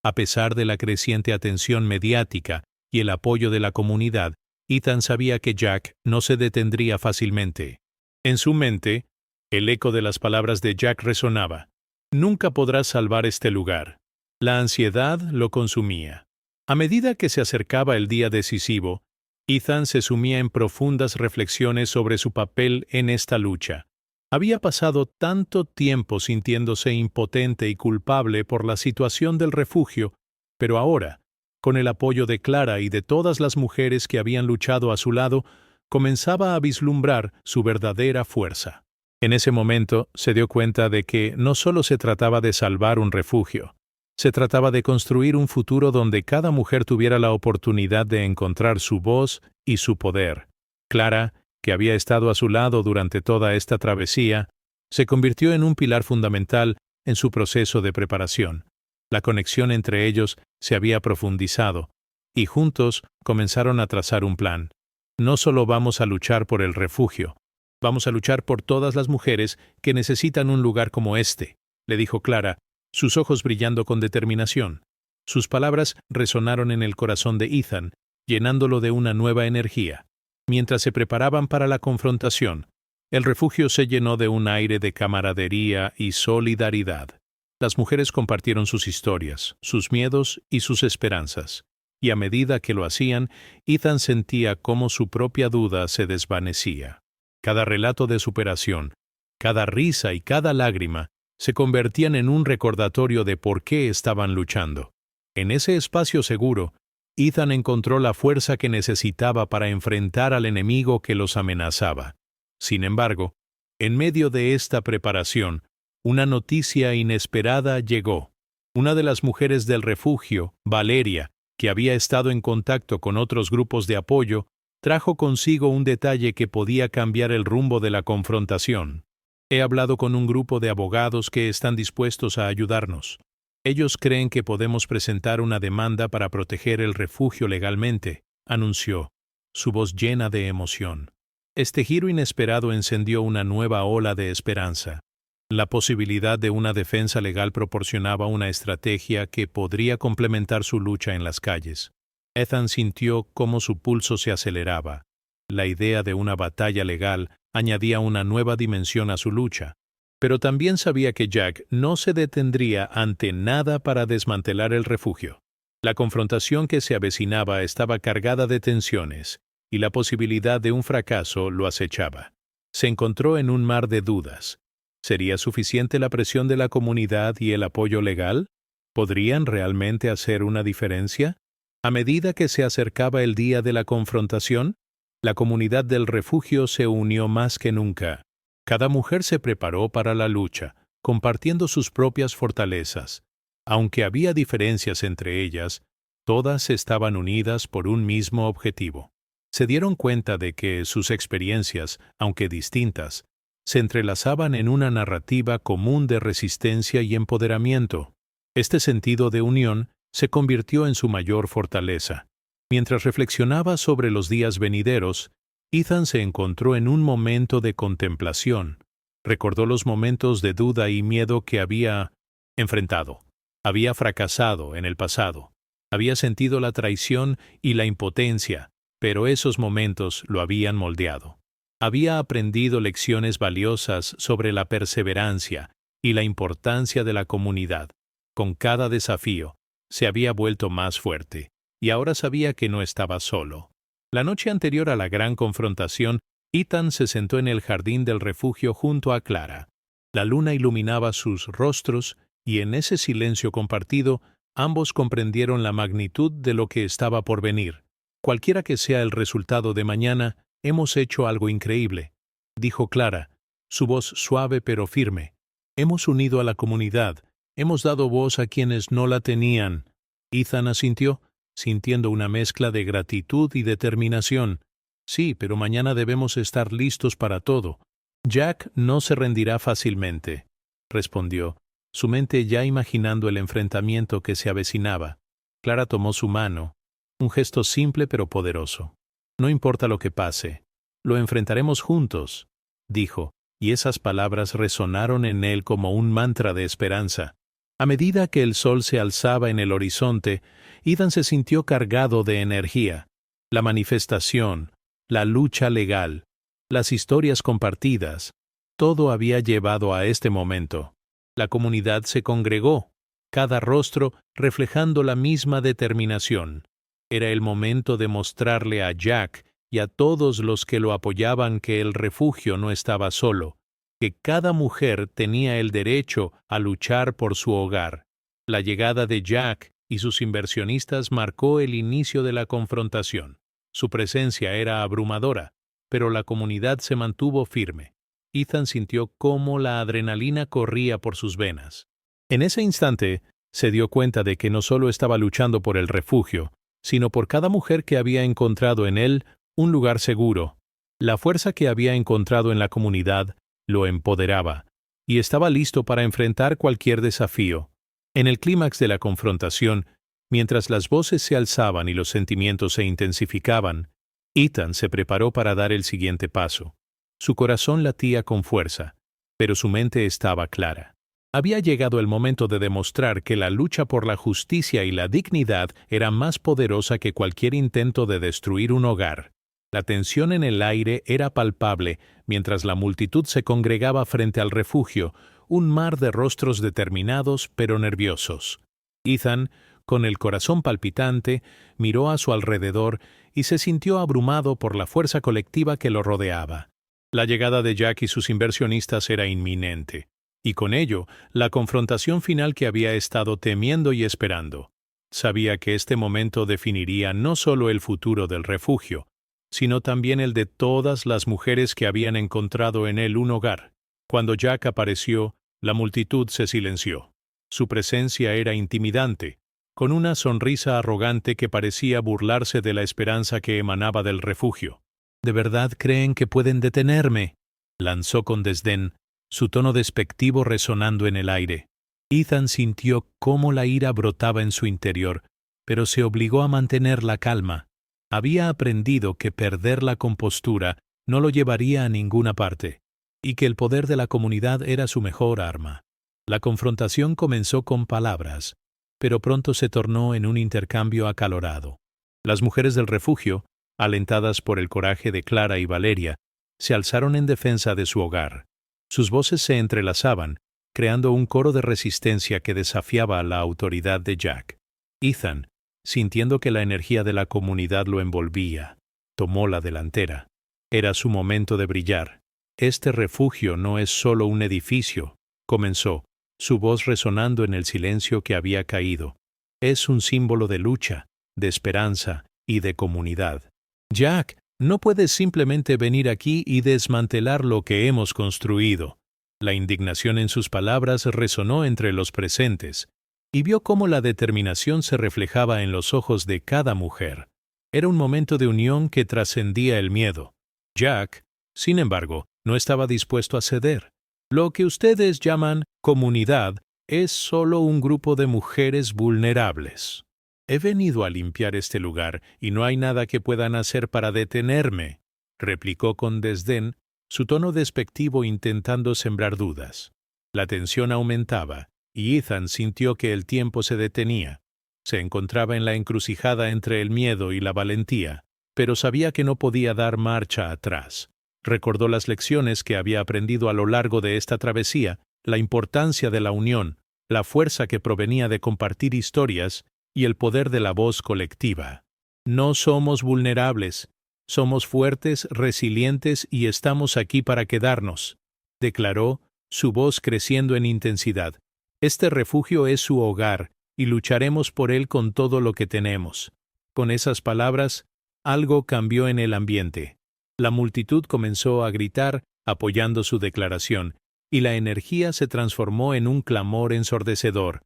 A pesar de la creciente atención mediática y el apoyo de la comunidad, Ethan sabía que Jack no se detendría fácilmente. En su mente, el eco de las palabras de Jack resonaba: «Nunca podrás salvar este lugar». La ansiedad lo consumía. A medida que se acercaba el día decisivo, Ethan se sumía en profundas reflexiones sobre su papel en esta lucha. Había pasado tanto tiempo sintiéndose impotente y culpable por la situación del refugio, pero ahora, con el apoyo de Clara y de todas las mujeres que habían luchado a su lado, comenzaba a vislumbrar su verdadera fuerza. En ese momento se dio cuenta de que no solo se trataba de salvar un refugio, se trataba de construir un futuro donde cada mujer tuviera la oportunidad de encontrar su voz y su poder. Clara, que había estado a su lado durante toda esta travesía, se convirtió en un pilar fundamental en su proceso de preparación. La conexión entre ellos se había profundizado, y juntos comenzaron a trazar un plan. No solo vamos a luchar por el refugio, vamos a luchar por todas las mujeres que necesitan un lugar como este, le dijo Clara, sus ojos brillando con determinación. Sus palabras resonaron en el corazón de Ethan, llenándolo de una nueva energía. Mientras se preparaban para la confrontación, el refugio se llenó de un aire de camaradería y solidaridad. Las mujeres compartieron sus historias, sus miedos y sus esperanzas, y a medida que lo hacían, Ethan sentía cómo su propia duda se desvanecía. Cada relato de superación, cada risa y cada lágrima se convertían en un recordatorio de por qué estaban luchando. En ese espacio seguro, Ethan encontró la fuerza que necesitaba para enfrentar al enemigo que los amenazaba. Sin embargo, en medio de esta preparación, una noticia inesperada llegó. Una de las mujeres del refugio, Valeria, que había estado en contacto con otros grupos de apoyo, trajo consigo un detalle que podía cambiar el rumbo de la confrontación. He hablado con un grupo de abogados que están dispuestos a ayudarnos. Ellos creen que podemos presentar una demanda para proteger el refugio legalmente, anunció, su voz llena de emoción. Este giro inesperado encendió una nueva ola de esperanza. La posibilidad de una defensa legal proporcionaba una estrategia que podría complementar su lucha en las calles. Ethan sintió cómo su pulso se aceleraba. La idea de una batalla legal añadía una nueva dimensión a su lucha. Pero también sabía que Jack no se detendría ante nada para desmantelar el refugio. La confrontación que se avecinaba estaba cargada de tensiones, y la posibilidad de un fracaso lo acechaba. Se encontró en un mar de dudas. ¿Sería suficiente la presión de la comunidad y el apoyo legal? ¿Podrían realmente hacer una diferencia? A medida que se acercaba el día de la confrontación, la comunidad del refugio se unió más que nunca. Cada mujer se preparó para la lucha, compartiendo sus propias fortalezas. Aunque había diferencias entre ellas, todas estaban unidas por un mismo objetivo. Se dieron cuenta de que sus experiencias, aunque distintas, se entrelazaban en una narrativa común de resistencia y empoderamiento. Este sentido de unión se convirtió en su mayor fortaleza. Mientras reflexionaba sobre los días venideros, Ethan se encontró en un momento de contemplación. Recordó los momentos de duda y miedo que había enfrentado. Había fracasado en el pasado. Había sentido la traición y la impotencia, pero esos momentos lo habían moldeado. Había aprendido lecciones valiosas sobre la perseverancia y la importancia de la comunidad. Con cada desafío, se había vuelto más fuerte, y ahora sabía que no estaba solo. La noche anterior a la gran confrontación, Ethan se sentó en el jardín del refugio junto a Clara. La luna iluminaba sus rostros, y en ese silencio compartido, ambos comprendieron la magnitud de lo que estaba por venir. Cualquiera que sea el resultado de mañana, hemos hecho algo increíble, dijo Clara, su voz suave pero firme. Hemos unido a la comunidad, hemos dado voz a quienes no la tenían. Ethan asintió, sintiendo una mezcla de gratitud y determinación. Sí, pero mañana debemos estar listos para todo. Jack no se rendirá fácilmente, respondió, su mente ya imaginando el enfrentamiento que se avecinaba. Clara tomó su mano, un gesto simple pero poderoso. No importa lo que pase, lo enfrentaremos juntos, dijo, y esas palabras resonaron en él como un mantra de esperanza. A medida que el sol se alzaba en el horizonte, Ethan se sintió cargado de energía. La manifestación, la lucha legal, las historias compartidas, todo había llevado a este momento. La comunidad se congregó, cada rostro reflejando la misma determinación. Era el momento de mostrarle a Jack y a todos los que lo apoyaban que el refugio no estaba solo, que cada mujer tenía el derecho a luchar por su hogar. La llegada de Jack y sus inversionistas marcó el inicio de la confrontación. Su presencia era abrumadora, pero la comunidad se mantuvo firme. Ethan sintió cómo la adrenalina corría por sus venas. En ese instante, se dio cuenta de que no solo estaba luchando por el refugio, sino por cada mujer que había encontrado en él un lugar seguro. La fuerza que había encontrado en la comunidad lo empoderaba, y estaba listo para enfrentar cualquier desafío. En el clímax de la confrontación, mientras las voces se alzaban y los sentimientos se intensificaban, Ethan se preparó para dar el siguiente paso. Su corazón latía con fuerza, pero su mente estaba clara. Había llegado el momento de demostrar que la lucha por la justicia y la dignidad era más poderosa que cualquier intento de destruir un hogar. La tensión en el aire era palpable mientras la multitud se congregaba frente al refugio, un mar de rostros determinados pero nerviosos. Ethan, con el corazón palpitante, miró a su alrededor y se sintió abrumado por la fuerza colectiva que lo rodeaba. La llegada de Jack y sus inversionistas era inminente, y con ello, la confrontación final que había estado temiendo y esperando. Sabía que este momento definiría no solo el futuro del refugio, sino también el de todas las mujeres que habían encontrado en él un hogar. Cuando Jack apareció, la multitud se silenció. Su presencia era intimidante, con una sonrisa arrogante que parecía burlarse de la esperanza que emanaba del refugio. ¿De verdad creen que pueden detenerme?, lanzó con desdén, su tono despectivo resonando en el aire. Ethan sintió cómo la ira brotaba en su interior, pero se obligó a mantener la calma. Había aprendido que perder la compostura no lo llevaría a ninguna parte, y que el poder de la comunidad era su mejor arma. La confrontación comenzó con palabras, pero pronto se tornó en un intercambio acalorado. Las mujeres del refugio, alentadas por el coraje de Clara y Valeria, se alzaron en defensa de su hogar. Sus voces se entrelazaban, creando un coro de resistencia que desafiaba a la autoridad de Jack. Ethan, sintiendo que la energía de la comunidad lo envolvía, tomó la delantera. Era su momento de brillar. Este refugio no es solo un edificio, comenzó, su voz resonando en el silencio que había caído. Es un símbolo de lucha, de esperanza y de comunidad. Jack, no puedes simplemente venir aquí y desmantelar lo que hemos construido. La indignación en sus palabras resonó entre los presentes, y vio cómo la determinación se reflejaba en los ojos de cada mujer. Era un momento de unión que trascendía el miedo. Jack, sin embargo, no estaba dispuesto a ceder. Lo que ustedes llaman comunidad es solo un grupo de mujeres vulnerables. He venido a limpiar este lugar y no hay nada que puedan hacer para detenerme, replicó con desdén, su tono despectivo intentando sembrar dudas. La tensión aumentaba, y Ethan sintió que el tiempo se detenía. Se encontraba en la encrucijada entre el miedo y la valentía, pero sabía que no podía dar marcha atrás. Recordó las lecciones que había aprendido a lo largo de esta travesía, la importancia de la unión, la fuerza que provenía de compartir historias y el poder de la voz colectiva. No somos vulnerables, somos fuertes, resilientes y estamos aquí para quedarnos, declaró, su voz creciendo en intensidad. Este refugio es su hogar y lucharemos por él con todo lo que tenemos. Con esas palabras, algo cambió en el ambiente. La multitud comenzó a gritar, apoyando su declaración, y la energía se transformó en un clamor ensordecedor.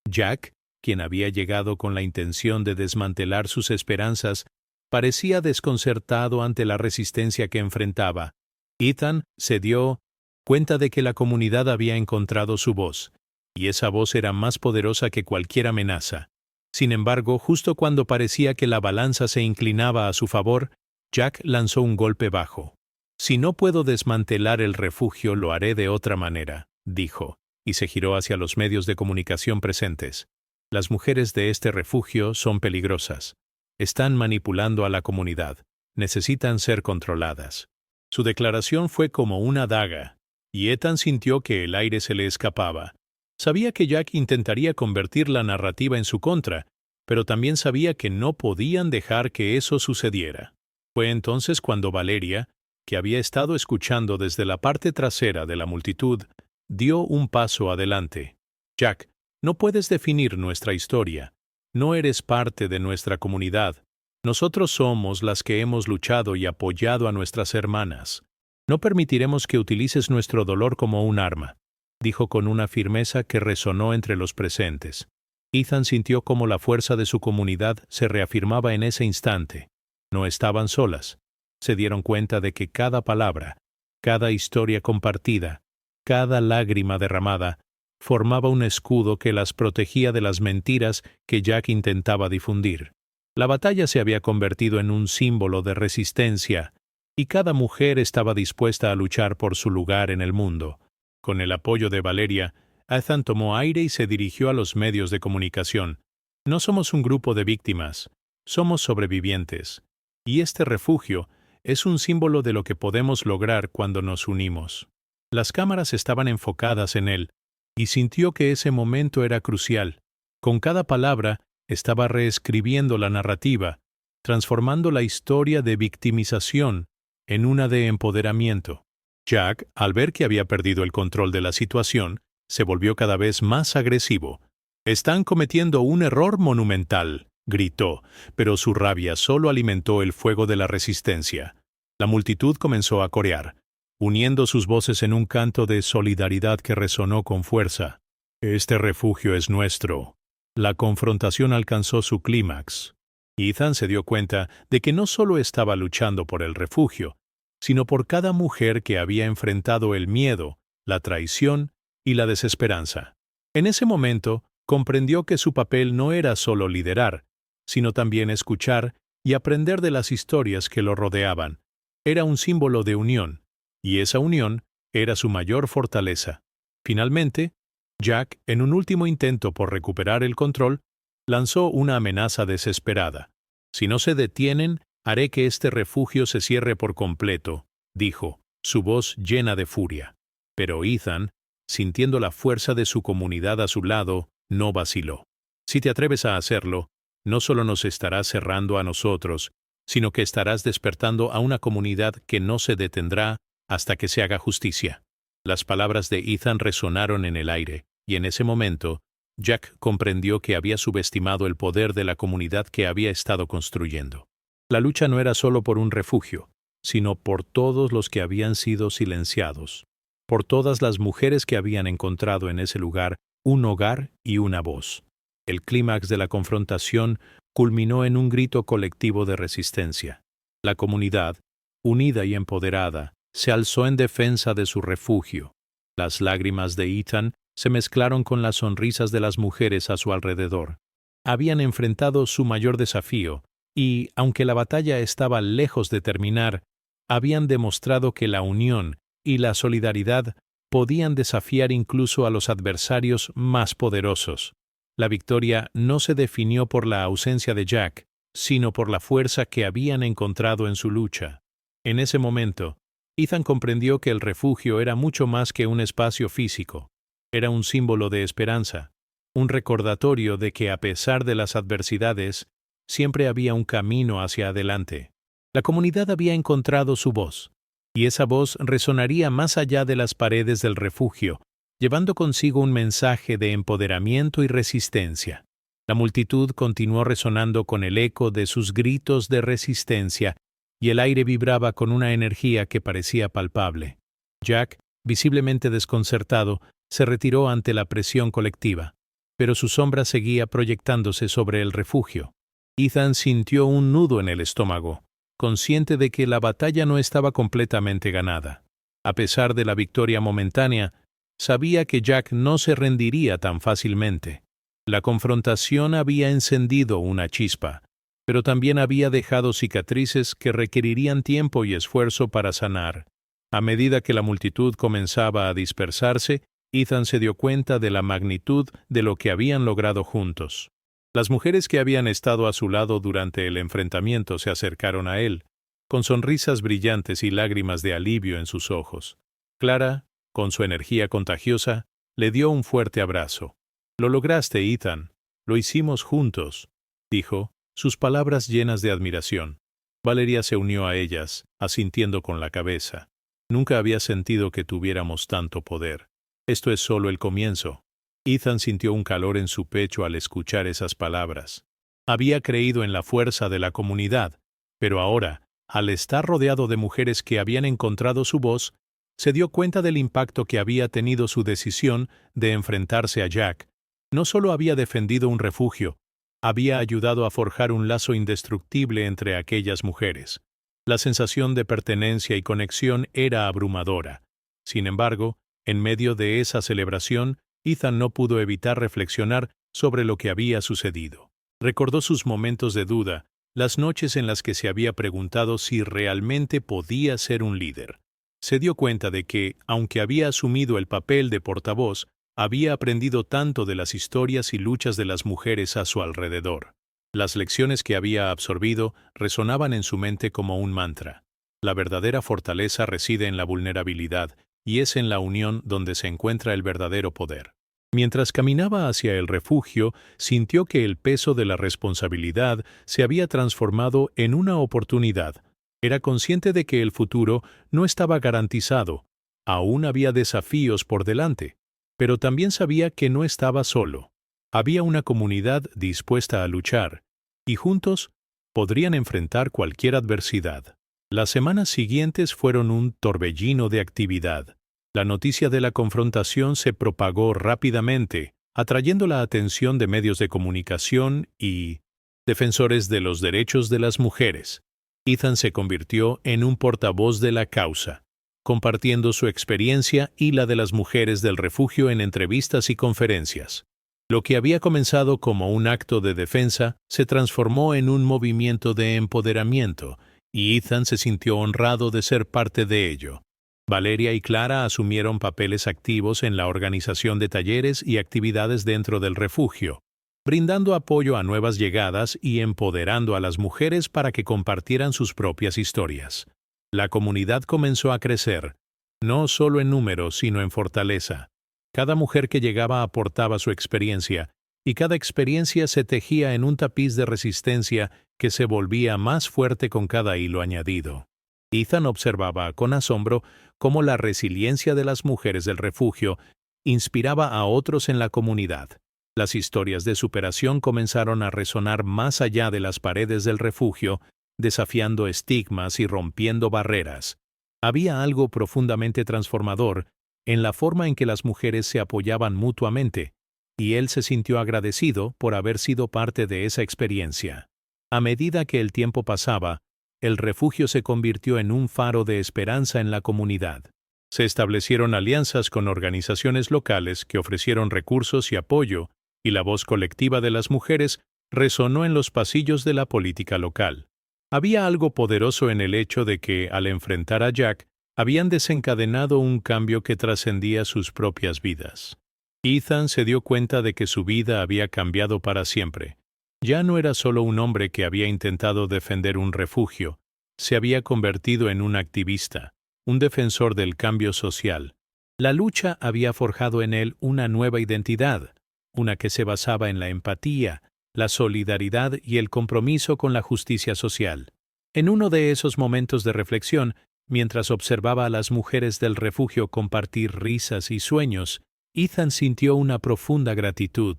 Jack, quien había llegado con la intención de desmantelar sus esperanzas, parecía desconcertado ante la resistencia que enfrentaba. Ethan se dio cuenta de que la comunidad había encontrado su voz, y esa voz era más poderosa que cualquier amenaza. Sin embargo, justo cuando parecía que la balanza se inclinaba a su favor, Jack lanzó un golpe bajo. «Si no puedo desmantelar el refugio, lo haré de otra manera», dijo, y se giró hacia los medios de comunicación presentes. «Las mujeres de este refugio son peligrosas. Están manipulando a la comunidad. Necesitan ser controladas». Su declaración fue como una daga, y Ethan sintió que el aire se le escapaba. Sabía que Jack intentaría convertir la narrativa en su contra, pero también sabía que no podían dejar que eso sucediera. Fue entonces cuando Valeria, que había estado escuchando desde la parte trasera de la multitud, dio un paso adelante. «Jack, no puedes definir nuestra historia. No eres parte de nuestra comunidad. Nosotros somos las que hemos luchado y apoyado a nuestras hermanas. No permitiremos que utilices nuestro dolor como un arma», dijo con una firmeza que resonó entre los presentes. Ethan sintió cómo la fuerza de su comunidad se reafirmaba en ese instante. No estaban solas. Se dieron cuenta de que cada palabra, cada historia compartida, cada lágrima derramada, formaba un escudo que las protegía de las mentiras que Jack intentaba difundir. La batalla se había convertido en un símbolo de resistencia, y cada mujer estaba dispuesta a luchar por su lugar en el mundo. Con el apoyo de Valeria, Ethan tomó aire y se dirigió a los medios de comunicación. «No somos un grupo de víctimas, somos sobrevivientes. Y este refugio es un símbolo de lo que podemos lograr cuando nos unimos». Las cámaras estaban enfocadas en él, y sintió que ese momento era crucial. Con cada palabra, estaba reescribiendo la narrativa, transformando la historia de victimización en una de empoderamiento. Jack, al ver que había perdido el control de la situación, se volvió cada vez más agresivo. «Están cometiendo un error monumental», gritó, pero su rabia solo alimentó el fuego de la resistencia. La multitud comenzó a corear, uniendo sus voces en un canto de solidaridad que resonó con fuerza. «Este refugio es nuestro». La confrontación alcanzó su clímax. Ethan se dio cuenta de que no solo estaba luchando por el refugio, sino por cada mujer que había enfrentado el miedo, la traición y la desesperanza. En ese momento, comprendió que su papel no era solo liderar, sino también escuchar y aprender de las historias que lo rodeaban. Era un símbolo de unión, y esa unión era su mayor fortaleza. Finalmente, Jack, en un último intento por recuperar el control, lanzó una amenaza desesperada. «Si no se detienen, haré que este refugio se cierre por completo», dijo, su voz llena de furia. Pero Ethan, sintiendo la fuerza de su comunidad a su lado, no vaciló. Si te atreves a hacerlo, no solo nos estarás cerrando a nosotros, sino que estarás despertando a una comunidad que no se detendrá hasta que se haga justicia. Las palabras de Ethan resonaron en el aire, y en ese momento, Jack comprendió que había subestimado el poder de la comunidad que había estado construyendo. La lucha no era solo por un refugio, sino por todos los que habían sido silenciados, por todas las mujeres que habían encontrado en ese lugar un hogar y una voz. El clímax de la confrontación culminó en un grito colectivo de resistencia. La comunidad, unida y empoderada, se alzó en defensa de su refugio. Las lágrimas de Ethan se mezclaron con las sonrisas de las mujeres a su alrededor. Habían enfrentado su mayor desafío y, aunque la batalla estaba lejos de terminar, habían demostrado que la unión y la solidaridad podían desafiar incluso a los adversarios más poderosos. La victoria no se definió por la ausencia de Jack, sino por la fuerza que habían encontrado en su lucha. En ese momento, Ethan comprendió que el refugio era mucho más que un espacio físico. Era un símbolo de esperanza, un recordatorio de que a pesar de las adversidades, siempre había un camino hacia adelante. La comunidad había encontrado su voz, y esa voz resonaría más allá de las paredes del refugio, llevando consigo un mensaje de empoderamiento y resistencia. La multitud continuó resonando con el eco de sus gritos de resistencia, y el aire vibraba con una energía que parecía palpable. Jack, visiblemente desconcertado, se retiró ante la presión colectiva, pero su sombra seguía proyectándose sobre el refugio. Ethan sintió un nudo en el estómago, consciente de que la batalla no estaba completamente ganada. A pesar de la victoria momentánea, sabía que Jack no se rendiría tan fácilmente. La confrontación había encendido una chispa, pero también había dejado cicatrices que requerirían tiempo y esfuerzo para sanar. A medida que la multitud comenzaba a dispersarse, Ethan se dio cuenta de la magnitud de lo que habían logrado juntos. Las mujeres que habían estado a su lado durante el enfrentamiento se acercaron a él, con sonrisas brillantes y lágrimas de alivio en sus ojos. Clara, con su energía contagiosa, le dio un fuerte abrazo. «Lo lograste, Ethan. Lo hicimos juntos», dijo, sus palabras llenas de admiración. Valeria se unió a ellas, asintiendo con la cabeza. Nunca había sentido que tuviéramos tanto poder. Esto es solo el comienzo. Ethan sintió un calor en su pecho al escuchar esas palabras. Había creído en la fuerza de la comunidad, pero ahora, al estar rodeado de mujeres que habían encontrado su voz, se dio cuenta del impacto que había tenido su decisión de enfrentarse a Jack. No solo había defendido un refugio, había ayudado a forjar un lazo indestructible entre aquellas mujeres. La sensación de pertenencia y conexión era abrumadora. Sin embargo, en medio de esa celebración, Ethan no pudo evitar reflexionar sobre lo que había sucedido. Recordó sus momentos de duda, las noches en las que se había preguntado si realmente podía ser un líder. Se dio cuenta de que, aunque había asumido el papel de portavoz, había aprendido tanto de las historias y luchas de las mujeres a su alrededor. Las lecciones que había absorbido resonaban en su mente como un mantra. La verdadera fortaleza reside en la vulnerabilidad, y es en la unión donde se encuentra el verdadero poder. Mientras caminaba hacia el refugio, sintió que el peso de la responsabilidad se había transformado en una oportunidad. Era consciente de que el futuro no estaba garantizado. Aún había desafíos por delante, pero también sabía que no estaba solo. Había una comunidad dispuesta a luchar, y juntos podrían enfrentar cualquier adversidad. Las semanas siguientes fueron un torbellino de actividad. La noticia de la confrontación se propagó rápidamente, atrayendo la atención de medios de comunicación y defensores de los derechos de las mujeres. Ethan se convirtió en un portavoz de la causa, compartiendo su experiencia y la de las mujeres del refugio en entrevistas y conferencias. Lo que había comenzado como un acto de defensa se transformó en un movimiento de empoderamiento, y Ethan se sintió honrado de ser parte de ello. Valeria y Clara asumieron papeles activos en la organización de talleres y actividades dentro del refugio, brindando apoyo a nuevas llegadas y empoderando a las mujeres para que compartieran sus propias historias. La comunidad comenzó a crecer, no solo en número, sino en fortaleza. Cada mujer que llegaba aportaba su experiencia, y cada experiencia se tejía en un tapiz de resistencia que se volvía más fuerte con cada hilo añadido. Ethan observaba con asombro cómo la resiliencia de las mujeres del refugio inspiraba a otros en la comunidad. Las historias de superación comenzaron a resonar más allá de las paredes del refugio, desafiando estigmas y rompiendo barreras. Había algo profundamente transformador en la forma en que las mujeres se apoyaban mutuamente, y él se sintió agradecido por haber sido parte de esa experiencia. A medida que el tiempo pasaba, el refugio se convirtió en un faro de esperanza en la comunidad. Se establecieron alianzas con organizaciones locales que ofrecieron recursos y apoyo, y la voz colectiva de las mujeres resonó en los pasillos de la política local. Había algo poderoso en el hecho de que, al enfrentar a Jack, habían desencadenado un cambio que trascendía sus propias vidas. Ethan se dio cuenta de que su vida había cambiado para siempre. Ya no era solo un hombre que había intentado defender un refugio, se había convertido en un activista, un defensor del cambio social. La lucha había forjado en él una nueva identidad, una que se basaba en la empatía, la solidaridad y el compromiso con la justicia social. En uno de esos momentos de reflexión, mientras observaba a las mujeres del refugio compartir risas y sueños, Ethan sintió una profunda gratitud.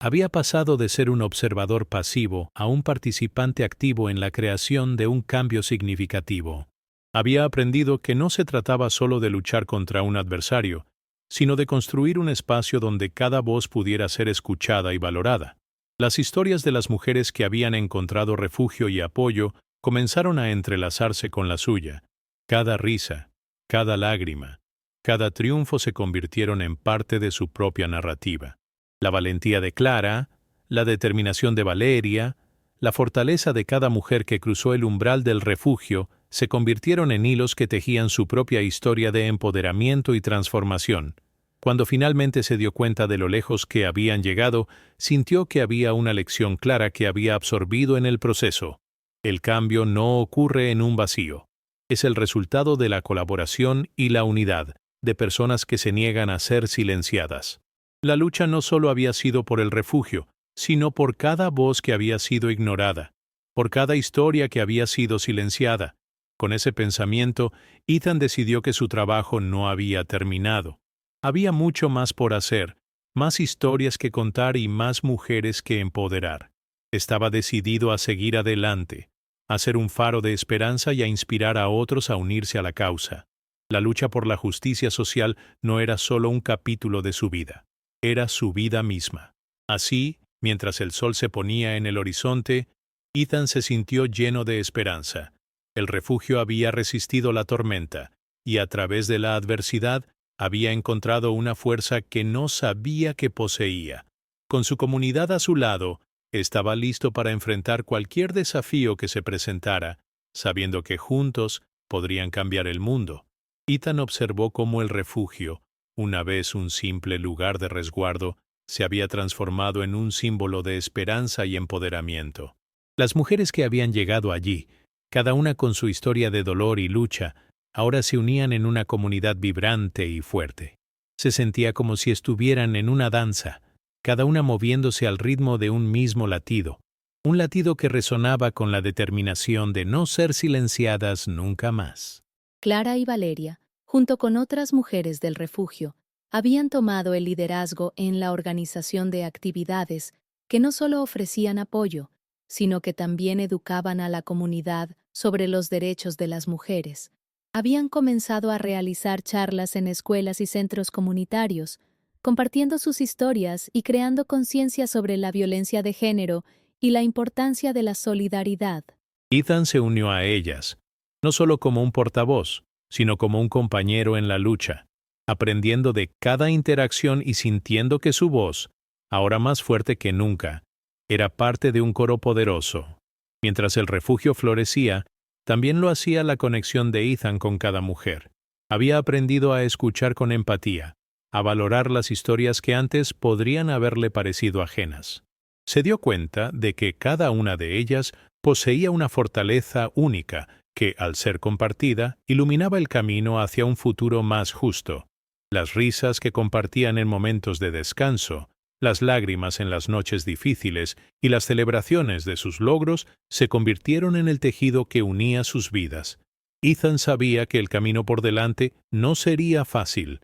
Había pasado de ser un observador pasivo a un participante activo en la creación de un cambio significativo. Había aprendido que no se trataba solo de luchar contra un adversario, sino de construir un espacio donde cada voz pudiera ser escuchada y valorada. Las historias de las mujeres que habían encontrado refugio y apoyo comenzaron a entrelazarse con la suya. Cada risa, cada lágrima, cada triunfo se convirtieron en parte de su propia narrativa. La valentía de Clara, la determinación de Valeria, la fortaleza de cada mujer que cruzó el umbral del refugio se convirtieron en hilos que tejían su propia historia de empoderamiento y transformación. Cuando finalmente se dio cuenta de lo lejos que habían llegado, sintió que había una lección clara que había absorbido en el proceso. El cambio no ocurre en un vacío. Es el resultado de la colaboración y la unidad de personas que se niegan a ser silenciadas. La lucha no solo había sido por el refugio, sino por cada voz que había sido ignorada, por cada historia que había sido silenciada. Con ese pensamiento, Ethan decidió que su trabajo no había terminado. Había mucho más por hacer, más historias que contar y más mujeres que empoderar. Estaba decidido a seguir adelante, a ser un faro de esperanza y a inspirar a otros a unirse a la causa. La lucha por la justicia social no era solo un capítulo de su vida, era su vida misma. Así, mientras el sol se ponía en el horizonte, Ethan se sintió lleno de esperanza. El refugio había resistido la tormenta, y a través de la adversidad había encontrado una fuerza que no sabía que poseía. Con su comunidad a su lado, estaba listo para enfrentar cualquier desafío que se presentara, sabiendo que juntos podrían cambiar el mundo. Ethan observó cómo el refugio, una vez un simple lugar de resguardo, se había transformado en un símbolo de esperanza y empoderamiento. Las mujeres que habían llegado allí, cada una con su historia de dolor y lucha, ahora se unían en una comunidad vibrante y fuerte. Se sentía como si estuvieran en una danza, cada una moviéndose al ritmo de un mismo latido, un latido que resonaba con la determinación de no ser silenciadas nunca más. Clara y Valeria, junto con otras mujeres del refugio, habían tomado el liderazgo en la organización de actividades que no solo ofrecían apoyo, sino que también educaban a la comunidad sobre los derechos de las mujeres. Habían comenzado a realizar charlas en escuelas y centros comunitarios, compartiendo sus historias y creando conciencia sobre la violencia de género y la importancia de la solidaridad. Ethan se unió a ellas, no solo como un portavoz, sino como un compañero en la lucha, aprendiendo de cada interacción y sintiendo que su voz, ahora más fuerte que nunca, era parte de un coro poderoso. Mientras el refugio florecía, también lo hacía la conexión de Ethan con cada mujer. Había aprendido a escuchar con empatía, a valorar las historias que antes podrían haberle parecido ajenas. Se dio cuenta de que cada una de ellas poseía una fortaleza única que, al ser compartida, iluminaba el camino hacia un futuro más justo. Las risas que compartían en momentos de descanso, las lágrimas en las noches difíciles y las celebraciones de sus logros se convirtieron en el tejido que unía sus vidas. Ethan sabía que el camino por delante no sería fácil.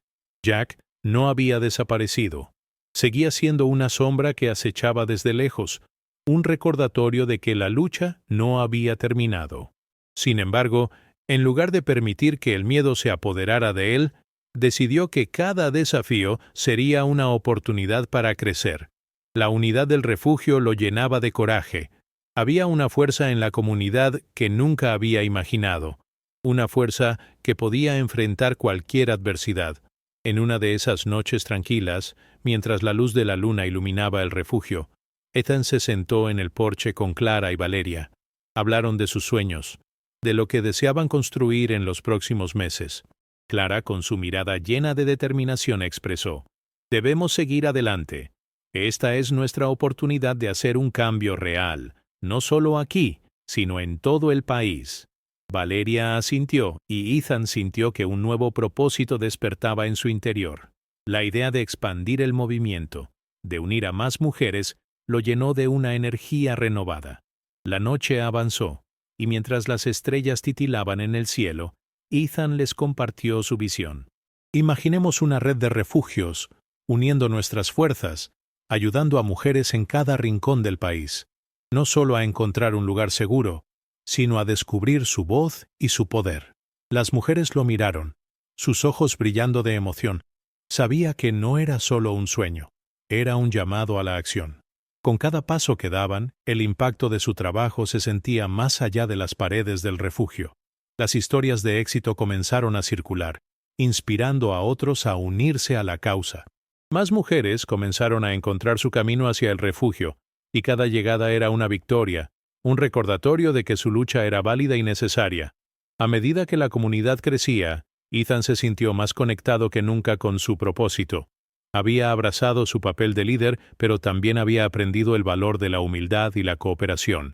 Jack no había desaparecido. Seguía siendo una sombra que acechaba desde lejos, un recordatorio de que la lucha no había terminado. Sin embargo, en lugar de permitir que el miedo se apoderara de él, decidió que cada desafío sería una oportunidad para crecer. La unidad del refugio lo llenaba de coraje. Había una fuerza en la comunidad que nunca había imaginado, una fuerza que podía enfrentar cualquier adversidad. En una de esas noches tranquilas, mientras la luz de la luna iluminaba el refugio, Ethan se sentó en el porche con Clara y Valeria. Hablaron de sus sueños, de lo que deseaban construir en los próximos meses. Clara, con su mirada llena de determinación, expresó: «Debemos seguir adelante. Esta es nuestra oportunidad de hacer un cambio real, no solo aquí, sino en todo el país». Valeria asintió y Ethan sintió que un nuevo propósito despertaba en su interior. La idea de expandir el movimiento, de unir a más mujeres, lo llenó de una energía renovada. La noche avanzó, y mientras las estrellas titilaban en el cielo, Ethan les compartió su visión. Imaginemos una red de refugios, uniendo nuestras fuerzas, ayudando a mujeres en cada rincón del país, no solo a encontrar un lugar seguro, sino a descubrir su voz y su poder. Las mujeres lo miraron, sus ojos brillando de emoción. Sabía que no era solo un sueño, era un llamado a la acción. Con cada paso que daban, el impacto de su trabajo se sentía más allá de las paredes del refugio. Las historias de éxito comenzaron a circular, inspirando a otros a unirse a la causa. Más mujeres comenzaron a encontrar su camino hacia el refugio, y cada llegada era una victoria, un recordatorio de que su lucha era válida y necesaria. A medida que la comunidad crecía, Ethan se sintió más conectado que nunca con su propósito. Había abrazado su papel de líder, pero también había aprendido el valor de la humildad y la cooperación.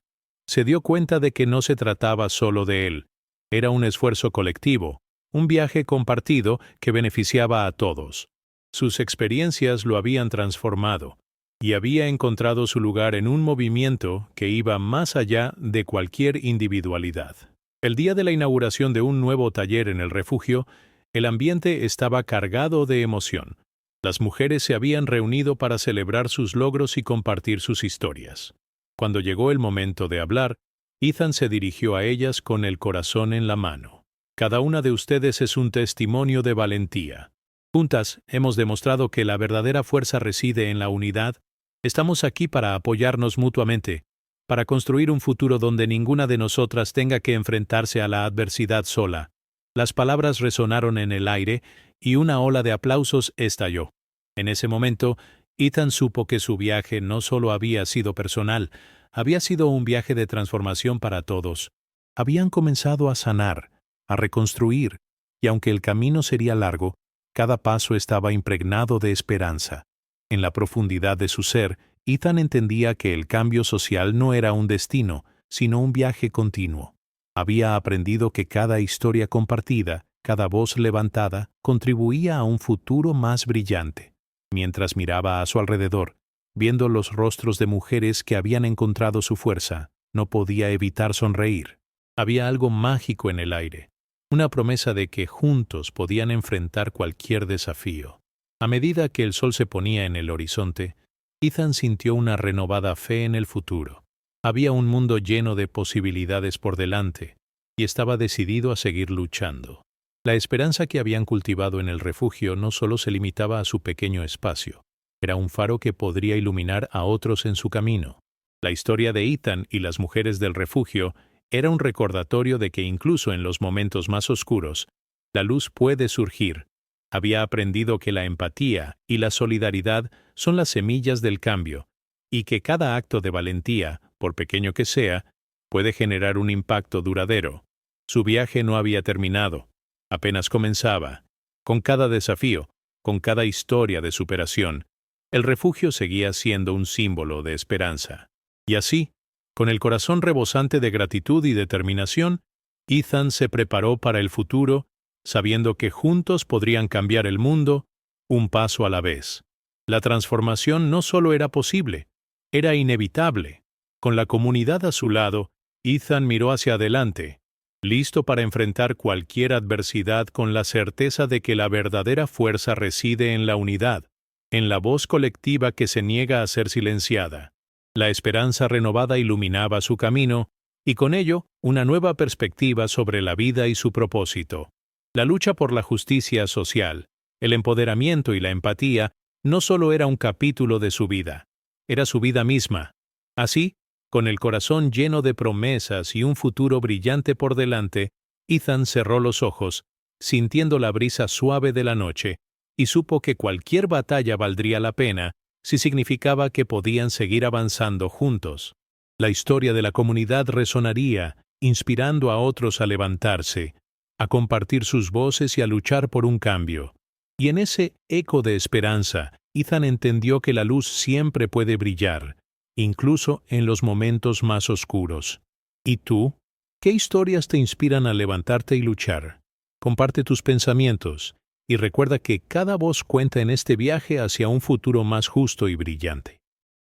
Se dio cuenta de que no se trataba solo de él. Era un esfuerzo colectivo, un viaje compartido que beneficiaba a todos. Sus experiencias lo habían transformado, y había encontrado su lugar en un movimiento que iba más allá de cualquier individualidad. El día de la inauguración de un nuevo taller en el refugio, el ambiente estaba cargado de emoción. Las mujeres se habían reunido para celebrar sus logros y compartir sus historias. Cuando llegó el momento de hablar, Ethan se dirigió a ellas con el corazón en la mano. Cada una de ustedes es un testimonio de valentía. Juntas hemos demostrado que la verdadera fuerza reside en la unidad. Estamos aquí para apoyarnos mutuamente, para construir un futuro donde ninguna de nosotras tenga que enfrentarse a la adversidad sola. Las palabras resonaron en el aire y una ola de aplausos estalló. En ese momento, Ethan supo que su viaje no solo había sido personal, había sido un viaje de transformación para todos. Habían comenzado a sanar, a reconstruir, y aunque el camino sería largo, cada paso estaba impregnado de esperanza. En la profundidad de su ser, Ethan entendía que el cambio social no era un destino, sino un viaje continuo. Había aprendido que cada historia compartida, cada voz levantada, contribuía a un futuro más brillante. Mientras miraba a su alrededor, viendo los rostros de mujeres que habían encontrado su fuerza, no podía evitar sonreír. Había algo mágico en el aire, una promesa de que juntos podían enfrentar cualquier desafío. A medida que el sol se ponía en el horizonte, Ethan sintió una renovada fe en el futuro. Había un mundo lleno de posibilidades por delante, y estaba decidido a seguir luchando. La esperanza que habían cultivado en el refugio no solo se limitaba a su pequeño espacio, era un faro que podría iluminar a otros en su camino. La historia de Ethan y las mujeres del refugio era un recordatorio de que incluso en los momentos más oscuros, la luz puede surgir. Había aprendido que la empatía y la solidaridad son las semillas del cambio, y que cada acto de valentía, por pequeño que sea, puede generar un impacto duradero. Su viaje no había terminado, apenas comenzaba. Con cada desafío, con cada historia de superación, el refugio seguía siendo un símbolo de esperanza. Y así, con el corazón rebosante de gratitud y determinación, Ethan se preparó para el futuro, sabiendo que juntos podrían cambiar el mundo, un paso a la vez. La transformación no solo era posible, era inevitable. Con la comunidad a su lado, Ethan miró hacia adelante, listo para enfrentar cualquier adversidad con la certeza de que la verdadera fuerza reside en la unidad, en la voz colectiva que se niega a ser silenciada. La esperanza renovada iluminaba su camino, y con ello, una nueva perspectiva sobre la vida y su propósito. La lucha por la justicia social, el empoderamiento y la empatía no solo era un capítulo de su vida, era su vida misma. Así, con el corazón lleno de promesas y un futuro brillante por delante, Ethan cerró los ojos, sintiendo la brisa suave de la noche, y supo que cualquier batalla valdría la pena si significaba que podían seguir avanzando juntos. La historia de la comunidad resonaría, inspirando a otros a levantarse, a compartir sus voces y a luchar por un cambio. Y en ese eco de esperanza, Ethan entendió que la luz siempre puede brillar, incluso en los momentos más oscuros. ¿Y tú? ¿Qué historias te inspiran a levantarte y luchar? Comparte tus pensamientos y recuerda que cada voz cuenta en este viaje hacia un futuro más justo y brillante.